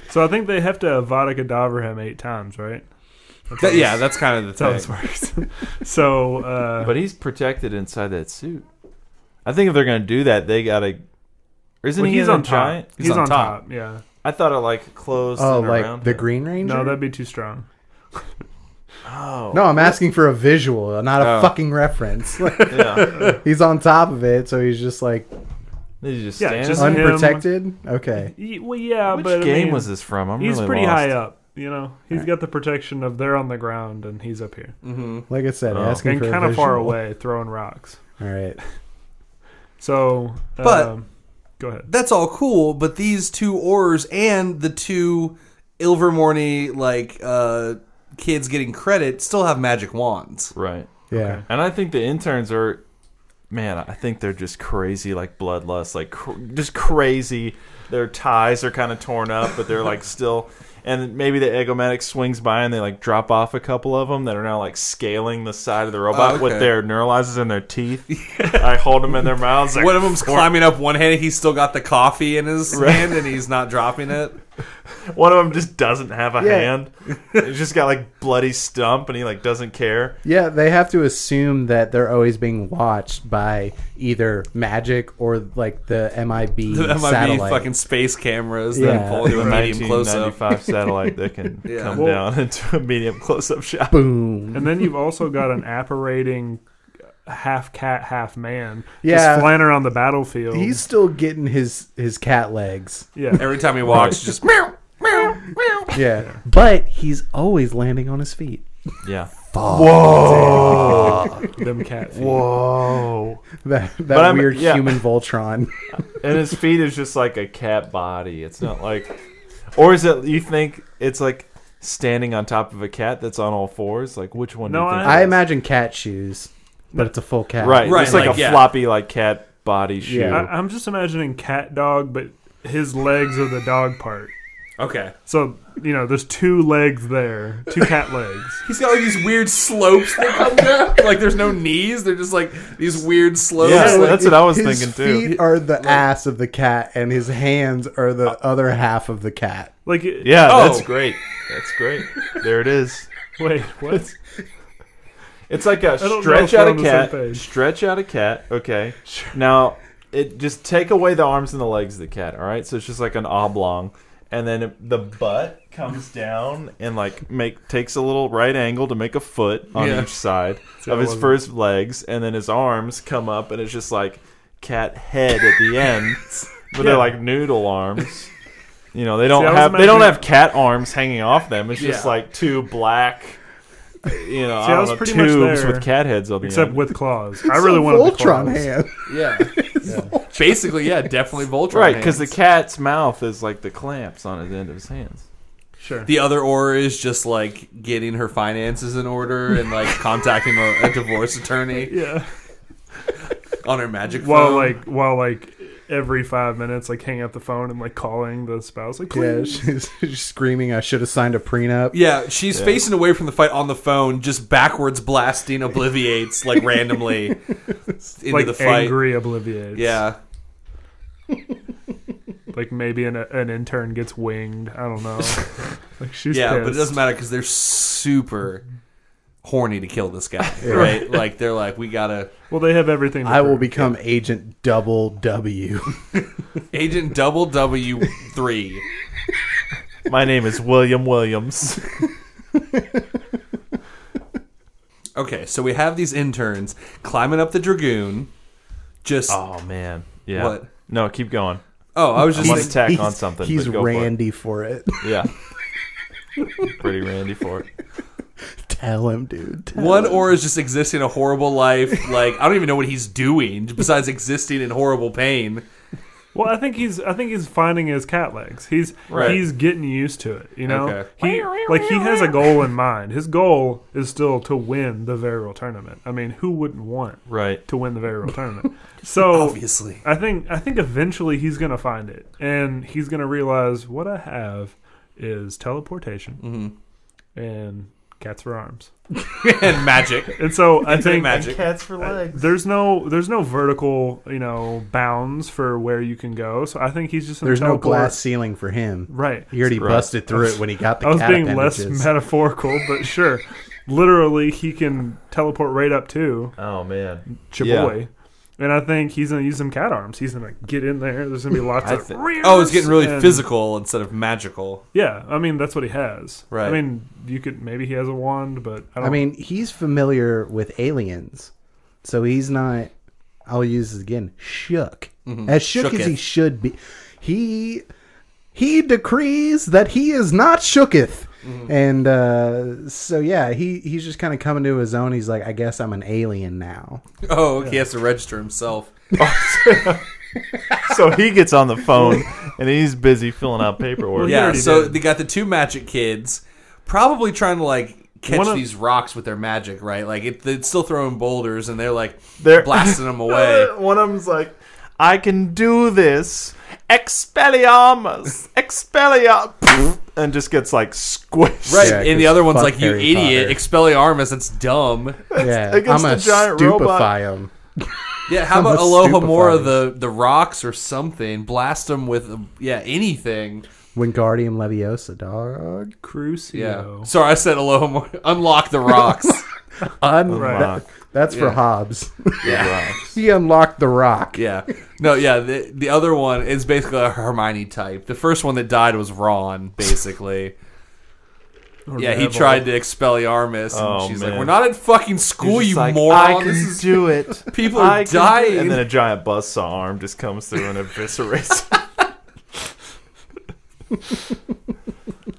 So I think they have to Avada Kedavra him 8 times, right? That's kind of the That's how thing. this works. So, But he's protected inside that suit. I think if they're going to do that, they got to... Isn't well, he he's in a on top. giant? He's on top. top. Yeah. I thought it like closed Oh, in like around the him. Green Ranger? No, that'd be too strong. Oh. No, I'm asking for a visual, not a Oh. fucking reference. Yeah. He's on top of it, so he's just like He's just Yeah, standing just there? him. unprotected. Okay. Well, yeah, Which but I game mean, was this from? I'm he's really pretty lost. high up. You know, he's got the protection of they're on the ground and he's up here Mm-hmm. Like I said, Oh. asking and for kind a of far visual. away, throwing rocks. All right. So, But- go ahead. That's all cool, but these 2 Aurors and the 2 Ilvermorny, kids getting credit still have magic wands. Right. Yeah. Okay. And I think the interns are... Man, I think they're just crazy, like bloodlust, like just crazy. Their ties are kind of torn up, but they're like still... And maybe the Eggomatic swings by and they like drop off a couple of them that are now like scaling the side of the robot Okay. with their neuralizers in their teeth. I hold them in their mouths. Like, One of them's climbing up one hand, he's still got the coffee in his hand, and he's not dropping it. One of them just doesn't have a Yeah. hand. He's just got like bloody stump, and he like doesn't care. Yeah, they have to assume that they're always being watched by either magic or like the MIB That might be satellite. fucking space cameras Yeah. that pull into The a medium close-up. 1995 satellite that can Yeah. come Well- down into a medium close-up shot. Boom. And then you've also got an apparating half cat, half man, Yeah. just flying around the battlefield. He's still getting his cat legs. yeah, Every time he walks, just meow, meow, meow. Yeah. But he's always landing on his feet. Yeah. them cat feet. Whoa. That But I'm- weird yeah. human Voltron. And his feet is just like a cat body. It's not like... Or is it, you think it's like standing on top of a cat that's on all fours? Like, which one No, do you think? I it is? imagine cat shoes, but it's a full cat. Right. Right, It's like, like, a yeah. floppy, like, cat body shoe. Yeah. I'm just imagining cat dog, but his legs are the dog part. Okay. So, you know, there's 2 legs there, 2 cat legs. He's got like these weird slopes that come down. Like there's no knees. They're just like these weird slopes. Yeah, like, that's what I was his thinking, too. feet are the ass of the cat, and his hands are the other half of the cat. Like, Yeah, Oh. that's great. That's great. There it is. wait, what? It's like a don't know stretch if we're out on a the same cat. page. Stretch out a cat. Okay. Now, it just take away the arms and the legs of the cat. All right. So it's just like an oblong, and then the butt comes down and like takes a little right angle to make a foot on Yeah. each side See, of I his wasn't- first legs, and then his arms come up, and it's just like cat head at the end, but they're Yeah. like noodle arms. You know, they don't See, I was have they don't imagining- have cat arms hanging off them. It's just Yeah. like 2 black, you know, See, I I was don't know, pretty much tubes there, with cat heads on the Except end. with claws. I really wanted the Voltron claws. hand. yeah. Basically, yeah, definitely Voltron. Right, because the hands. cat's mouth is like the clamps on the end of his hands. Sure. The other Aura is just like getting her finances in order and like contacting a divorce attorney Yeah. on her magic While phone. like every 5 minutes, like hanging up the phone and like calling the spouse, like, Yeah, please. she's screaming, I should have signed a prenup. Yeah, she's facing away from the fight on the phone, just backwards blasting Obliviates like randomly into like the fight. angry Obliviates. Yeah. Like maybe an intern gets winged. I don't know. Like she's Yeah, pissed. but it doesn't matter because they're super horny to kill this guy, right? Like they're like, we gotta. Well, they have everything. To I will prove. become Agent Double W. Agent Double W3. My name is William Williams. Okay, so we have these interns climbing up the Dragoon. Just Oh man, yeah. What? No, keep going. oh, I was I just want to thinking, tack on something. He's but go for it. Randy for it. Yeah. Pretty Randy for it. Tell him, dude. Tell one him. or is just existing a horrible life. Like I don't even know what he's doing besides existing in horrible pain. Well, I think he's finding his cat legs. He's getting used to it. You know, Okay. he has a goal in mind. His goal is still to win the Very Real Tournament. I mean, who wouldn't want Right. to win the Very Real Tournament? So Obviously. I think eventually he's gonna find it, and he's gonna realize what I have is teleportation and cats for arms. And magic. And so I think magic. Cats for legs. there's no vertical bounds for where you can go. So I think he's just gonna There's no teleport. glass ceiling for him. Right. He already Right. busted through it when he got the I was cat being less appendages. metaphorical, but sure. Literally, he can teleport right up to Oh man. Chaboy. And I think he's going to use some cat arms. He's going to get in there. There's going to be lots of... Oh, it's getting really and- physical instead of magical. Yeah, I mean, that's what he has. Right. I mean, maybe he has a wand, but I don't I mean, he's familiar with aliens, so he's not. I'll use this again. Shook, as shook as he Shooketh. should be. He decrees that he is not shooketh, and so yeah, he's just kind of coming to his own. He's like, I guess I'm an alien now. Oh, he has to register himself. So he gets on the phone and he's busy filling out paperwork. Well, he Yeah, already so did. they got the two magic kids probably trying to like catch One of- these rocks with their magic, right? Like it's still throwing boulders and they're like They're blasting them away. One of them's like, I can do this. Expelliarmus. Expelliarmus. And just gets like squished. Right, Yeah, and the 'cause other one's fuck like, you Harry idiot, Potter. Expelliarmus, that's dumb. Yeah, against I'm the gonna giant robot. stupefy him. Yeah, how I'm about a Alohomora, stupefy. the rocks or something? Blast them with, anything. Wingardium Leviosa, dog. Crucio. Yeah. Sorry, I said Alohomora. Unlock the rocks. Rock. That's for Yeah. Hobbs. Yeah. He unlocked the rock. Yeah. No, yeah, the other one is basically a Hermione type. The first one that died was Ron, basically. Or Yeah, he Neville. tried to Expelliarmus, and Oh, she's man. like, we're not at fucking school, He's you just like, moron. I can This is do it. people are I can do it." dying. And then a giant buzzsaw arm just comes through and eviscerates.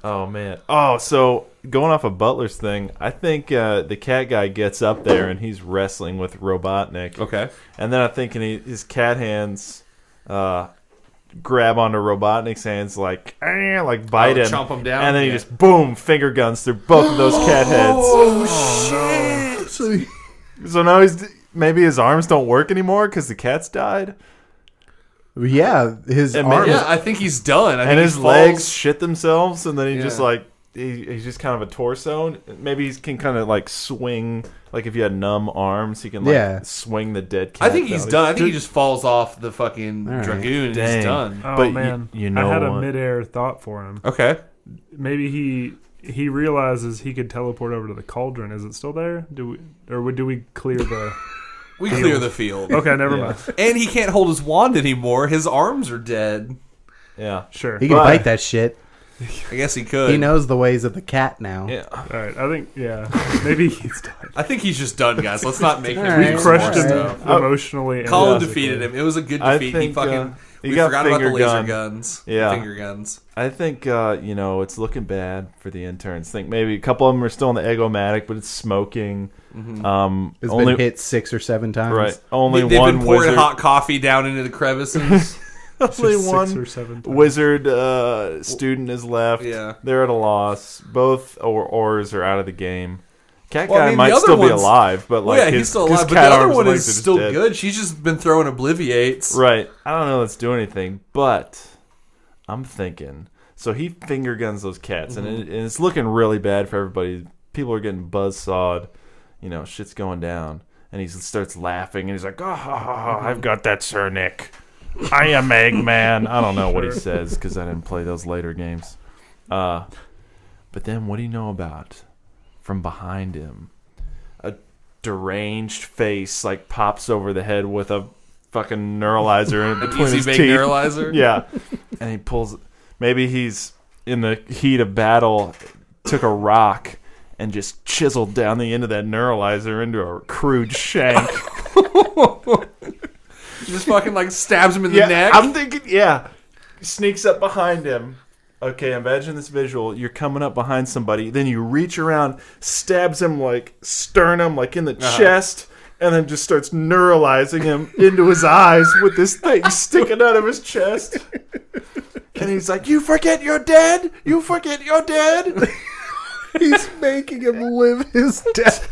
Oh man. Oh, so going off of Butler's thing, I think the cat guy gets up there and he's wrestling with Robotnik. Okay. And then I think his cat hands grab onto Robotnik's hands like bite him. chomp him down? And then he Yeah. just boom, finger guns through both of those cat heads. Oh, shit. So now maybe his arms don't work anymore because the cats died. Yeah, his And arms. Yeah, I think he's done. I think And he his falls- legs shit themselves, and then he just Yeah. like he's just kind of a torso. Maybe he can kind of like swing, like if you had numb arms, he can like Yeah. swing the dead cat. I think he's down. done. I think he just falls off the fucking All right. Dragoon and Dang. he's done. Oh, But man. you know I had a what? midair thought for him. Okay. Maybe he realizes he could teleport over to the cauldron. Is it still there? Do we clear the... We clear the field. Okay, never Yeah. mind. And he can't hold his wand anymore. His arms are dead. Yeah. Sure. He can But- bite that shit. I guess he could. He knows the ways of the cat now. Yeah. All right, I think, yeah. Maybe he's done. I think he's just done, guys. Let's not make him All do right. some Crushed more him stuff. emotionally. and Colin physically. defeated him. It was a good I defeat. think, He fucking... he we got forgot about the finger laser gun. guns. Yeah. Finger guns. I think it's looking bad for the interns. I think maybe a couple of them are still in the Egomatic, but it's smoking. It's Only been hit 6 or 7 times. right. Only They've one been pouring wizard. hot coffee down into the crevices. Only Just 6 one or 7 times. wizard student is left. Yeah. They're at a loss. Both oars are out of the game. Cat Well, I guy mean, might the other still be one's- alive, but like Well, yeah, his, he's still his alive, but cat the other arms one length is are just still dead. good. She's just been throwing obliviates. Right. I don't know. Let's do anything, but I'm thinking. So he finger guns those cats, and it's looking really bad for everybody. People are getting buzzsawed. You know, shit's going down. And he starts laughing, and he's like, I've got that Sir Nick. I am Eggman. I don't know what he says, because I didn't play those later games. But then what do you know about from behind him? A deranged face, like, pops over the head with a fucking neuralizer in between Easy his bake teeth. neuralizer? Yeah. And he pulls... Maybe he's in the heat of battle, took a rock and just chiseled down the end of that neuralizer into a crude shank. Just fucking like stabs him in the neck. I'm thinking, sneaks up behind him. Okay, imagine this visual. You're coming up behind somebody, then you reach around, stabs him like sternum, like in the chest, and then just starts neuralizing him into his eyes with this thing sticking out of his chest. And he's like, "You forget you're dead? You forget you're dead?" He's making him live his death.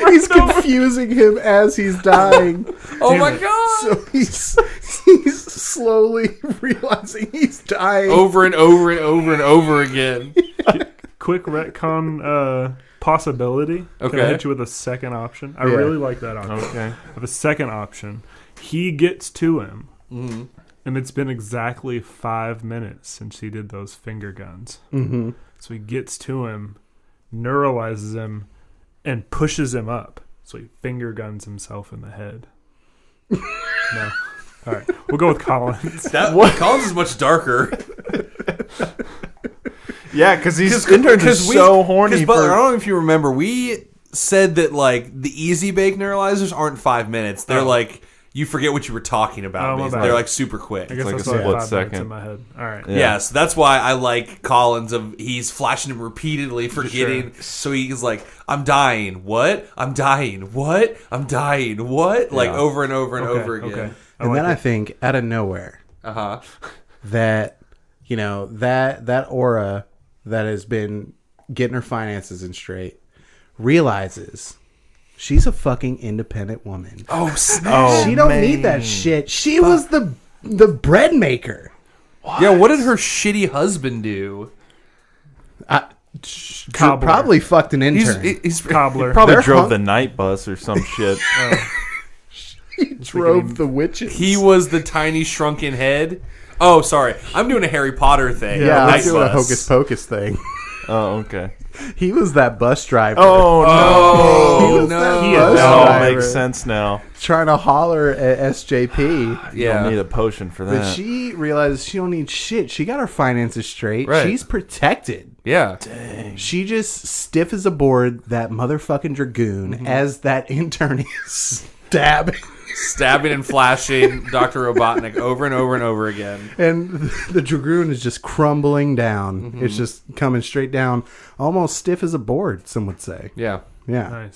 He's confusing him as he's dying. Oh my god! So he's slowly realizing he's dying. Over and over and over and over again. Quick retcon possibility. Can Okay. I hit you with a second option? I really like that option. Okay. I have a second option. He gets to him, and it's been exactly 5 minutes since he did those finger guns. Mm-hmm. So he gets to him, neuralizes him, and pushes him up. So he finger guns himself in the head. No. All right. We'll go with Collins. Collins is much darker. Yeah, because these interns are so horny. But I don't know if you remember, we said that like the easy bake neuralizers aren't 5 minutes. They're like you forget what you were talking about. Oh, my basically. bad. They're like super quick. I guess like I a saw it split 5 minutes second. in my head. All right. Yeah, so that's why I like Collins. He's flashing him repeatedly, forgetting. So he's like, "I'm dying. What? I'm dying. What? I'm dying. What?" Like over and over and over again. Okay. And then I think out of nowhere that that aura that has been getting her finances in straight realizes she's a fucking independent woman. Oh, snap. She don't need that shit. She was the bread maker. Yeah, what did her shitty husband do? Cobbler. Probably fucked an intern. He's Cobbler. Probably They're drove hung- the night bus or some shit. He drove the witches. He was the tiny shrunken head. Oh, sorry. I'm doing a Harry Potter thing. Yeah, Night let's do a bus. hocus pocus thing. Oh, okay. He was that bus driver. Oh, was no. that He bus is- That all driver makes sense now. trying to holler at SJP. Yeah. You'll need a potion for that. But she realized she don't need shit. She got her finances straight. Right. She's protected. Yeah. She just stiff as a board that motherfucking dragoon as that intern is stabbing. Stabbing and flashing Dr. Robotnik over and over and over again. And the dragoon is just crumbling down. It's just coming straight down, almost stiff as a board, some would say. Yeah. Yeah. Nice.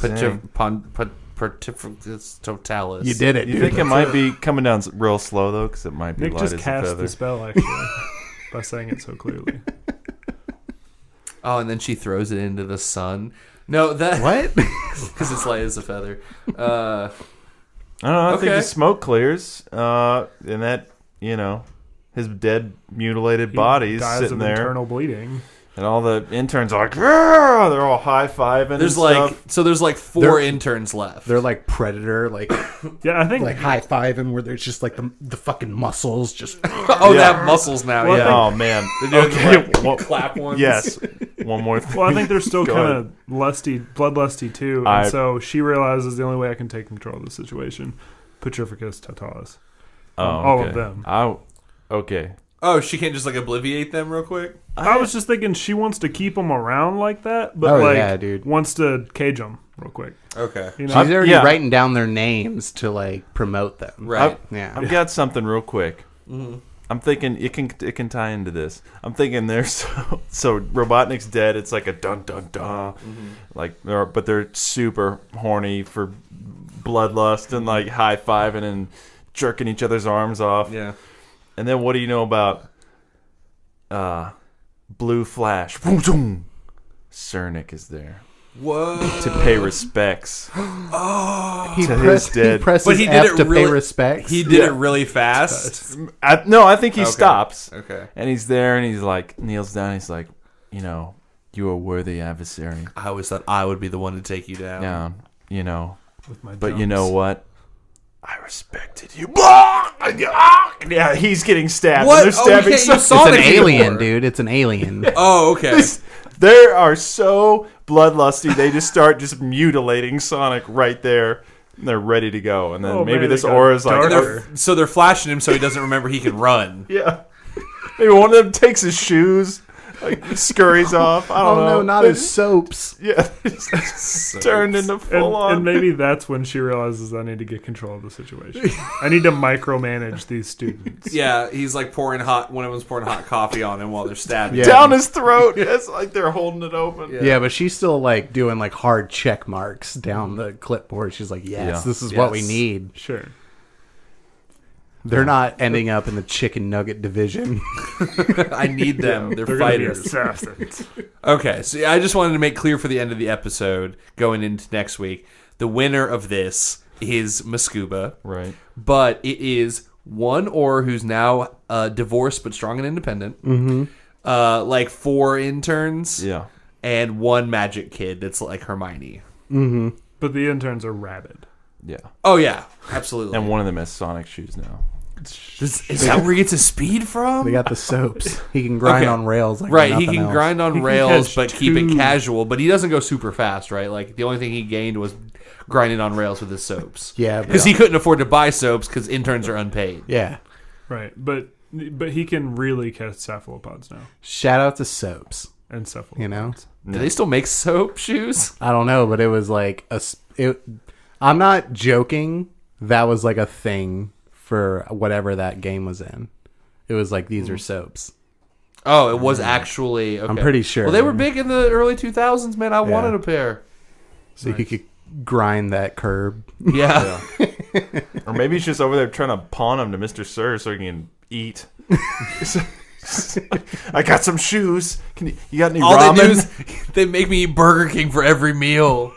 Totalis. You did it, You dude. think it might be coming down real slow, though? Because it might be Nick light just as a cast feather. the spell, actually, by saying it so clearly. Oh, and then she throws it into the sun. No, that What? because it's light as a feather. I don't know. I think Okay. the smoke clears, and that, his dead, mutilated body is Dies sitting of there, internal bleeding. and all the interns are like, "Argh!" They're all high fiving. There's and stuff. there's like 4 They're- interns left. They're like Predator, like Yeah, I think. high fiving where there's just like the fucking muscles just. Oh, they have muscles now. Well, I yeah. think- Oh man. They're doing Okay. Well, clap ones. yes. One more thing. Well, I think they're still Go kind of bloodlusty too, and so she realizes the only way I can take control of the situation: Petrificus totalis. All of them. Okay. Oh, she can't just like obliviate them real quick. I was just thinking she wants to keep them around like that, but Oh, like yeah, dude. wants to cage them real quick. Okay. You know? She's already yeah. writing down their names to like promote them. Right. Yeah. I've got something real quick. I'm thinking it can tie into this. I'm thinking there's so Robotnik's dead. It's like a dun dun dun, but they're super horny for bloodlust and like high fiving and jerking each other's arms off. Yeah. And then what do you know about Blue Flash? Cernic is there. What? to pay respects. He To his dead. presses But he did F it to really- pay respects. He did it really fast. I think he stops. Okay. And he's there, and he's like, kneels down. He's like, you know, you are a worthy adversary. I always thought I would be the one to take you down. Down, you know. With my But you jumps. know what? I respected you. Yeah, he's getting stabbed. What? And they're Oh, we stabbing can't use It's an Sonic alien, anymore. dude. It's an alien. Oh, okay. They are so bloodlusty. They just start just mutilating Sonic right there. And they're ready to go. And then Oh, maybe man, this they got aura's like, darker. So they're flashing him so he doesn't remember he can run. yeah. Maybe one of them takes his shoes, like scurries off. I don't Oh know. no, not his soaps. Yeah, turned into full on. And maybe that's when she realizes I need to get control of the situation. I need to micromanage these students. Yeah, he's like one of them's pouring hot coffee on him while they're stabbing. Yeah. Down his throat. It's like they're holding it open. Yeah, but she's still like doing like hard check marks down the clipboard. She's like, yes, Yeah. this is what we Yes. need. Sure. They're not ending up in the chicken nugget division. I need them. They're They're going to be fighters. assassins. Okay, so yeah, I just wanted to make clear for the end of the episode going into next week, the winner of this is Mascuba, Right. but it is one Or who's now divorced but strong and independent, like 4 interns, Yeah. and one magic kid that's like Hermione. But the interns are rabid. Yeah. Oh yeah, absolutely. And one of them has Sonic shoes now. Is that where he gets his speed from? They got the soaps. He can grind Okay. on rails like Right, he nothing can else. grind on He can rails, catch but keep it 2. casual. But he doesn't go super fast, right? Like the only thing he gained was grinding on rails with his soaps. Yeah, because he couldn't afford to buy soaps because interns are unpaid. yeah. Right. But he can really catch cephalopods now. Shout out to soaps. And cephalopods. You know, Do they still make soap shoes? I don't know, but it was like I'm not joking. That was like a thing for whatever that game was in. It was like these are soaps. Oh, it was actually. Okay. I'm pretty sure. Well, they were big in the early 2000s, man. I wanted a pair. So you could grind that curb. Yeah. Or maybe he's just over there trying to pawn them to Mr. Sir so he can eat. I got some shoes. You got any All ramen? they do is they make me eat Burger King for every meal.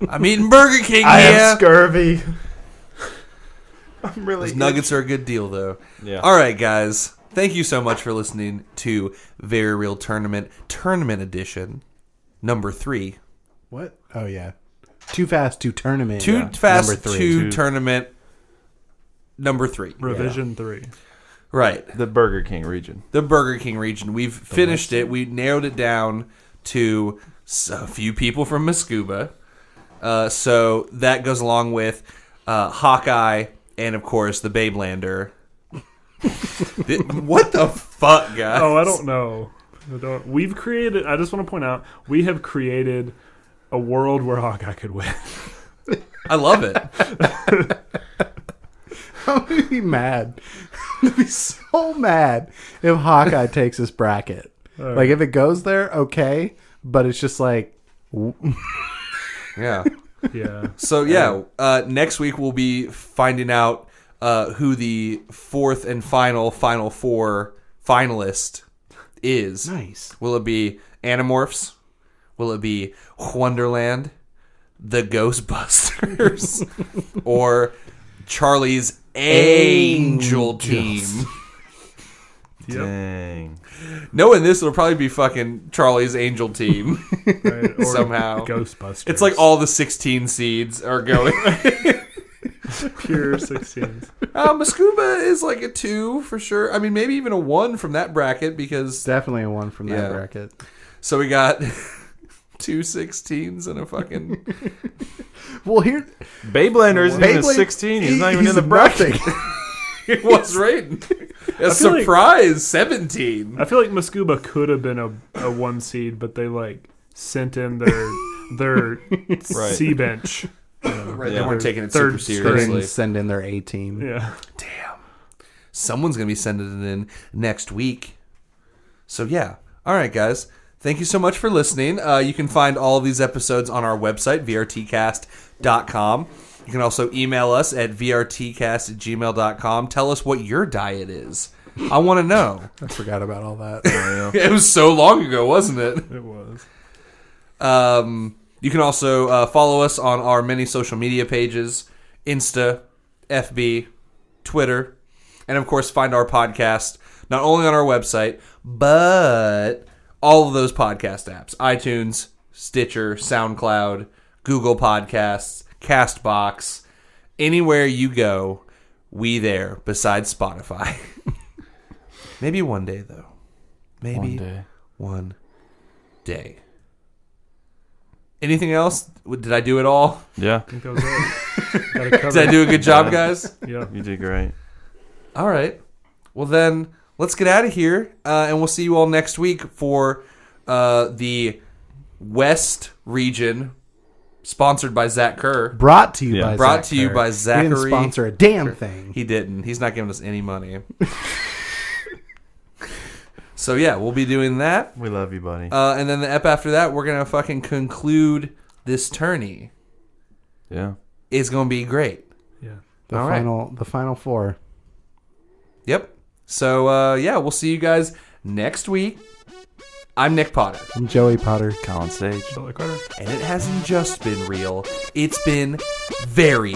I'm eating Burger King. I yeah. have scurvy. I'm really Those nuggets are a good deal, though. Yeah. All right, guys. Thank you so much for listening to Very Real Tournament Edition, number 3. What? Oh yeah. Too fast to tournament. Too Yeah. fast Number 3. to tournament number 3. Revision 3. Right. the Burger King region. The Burger King region. We've finished it. We narrowed it down to a few people from Mascuba. So that goes along with Hawkeye and, of course, the Babelander. What the fuck, guys? Oh, I don't know. We've created. I just want to point out we have created a world where Hawkeye could win. I love it. I'm gonna be mad. I'm gonna be so mad if Hawkeye takes this bracket. Like if it goes there, okay, but it's just like Yeah. Yeah. So yeah, next week we'll be finding out who the 4th and final four finalist is. nice. Will it be Animorphs? Will it be Wonderland, the Ghostbusters, or Charlie's Angel Team? Yep. Dang. Knowing this, it'll probably be fucking Charlie's Angel Team. Right. Or Somehow. Ghostbusters. It's like all the 16 seeds are going. pure 16s. Mascuba is like a 2 for sure. I mean, maybe even a 1 from that bracket because. Definitely a one from that Yeah. bracket. So we got 2 16s and a fucking. Well, here Babelander isn't even a Beyblade- 16. He's not even in the nothing. bracket. What's rating? A feel like- surprise 17. I feel like Mascuba could have been a 1 seed, but they like sent in their Right. C bench. Right, Yeah. they weren't taking it Third super They didn't seriously. send in their A team. Yeah. Damn. Someone's going to be sending it in next week. So, yeah. All right, guys. Thank you so much for listening. You can find all of these episodes on our website, vrtcast.com. You can also email us at vrtcast@gmail.com. Tell us what your diet is. I want to know. I forgot about all that. It was so long ago, wasn't it? It was. You can also follow us on our many social media pages, Insta, FB, Twitter, and of course find our podcast not only on our website, but all of those podcast apps: iTunes, Stitcher, SoundCloud, Google Podcasts, CastBox. Anywhere you go, we there, besides Spotify. Maybe one day, though. Maybe one day. Anything else? Did I do it all? Yeah. I think that was it. Did I do a good job, guys? Yeah. You did great. All right. Well, then, let's get out of here, and we'll see you all next week for the West region, sponsored by Zach Kerr. Brought to you by Brought Zach to you Kerr. by He Zachary. didn't sponsor a damn thing. He didn't. He's not giving us any money. So, yeah, we'll be doing that. We love you, buddy. And then the ep after that, we're going to fucking conclude this tourney. Yeah. It's going to be great. Yeah. The final four. Yep. So, yeah, we'll see you guys next week. I'm Nick Potter. I'm Joey Potter. Colin Sage. Billy Carter. And it hasn't just been real. It's been very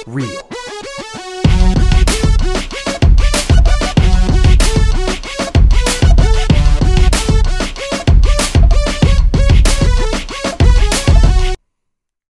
real.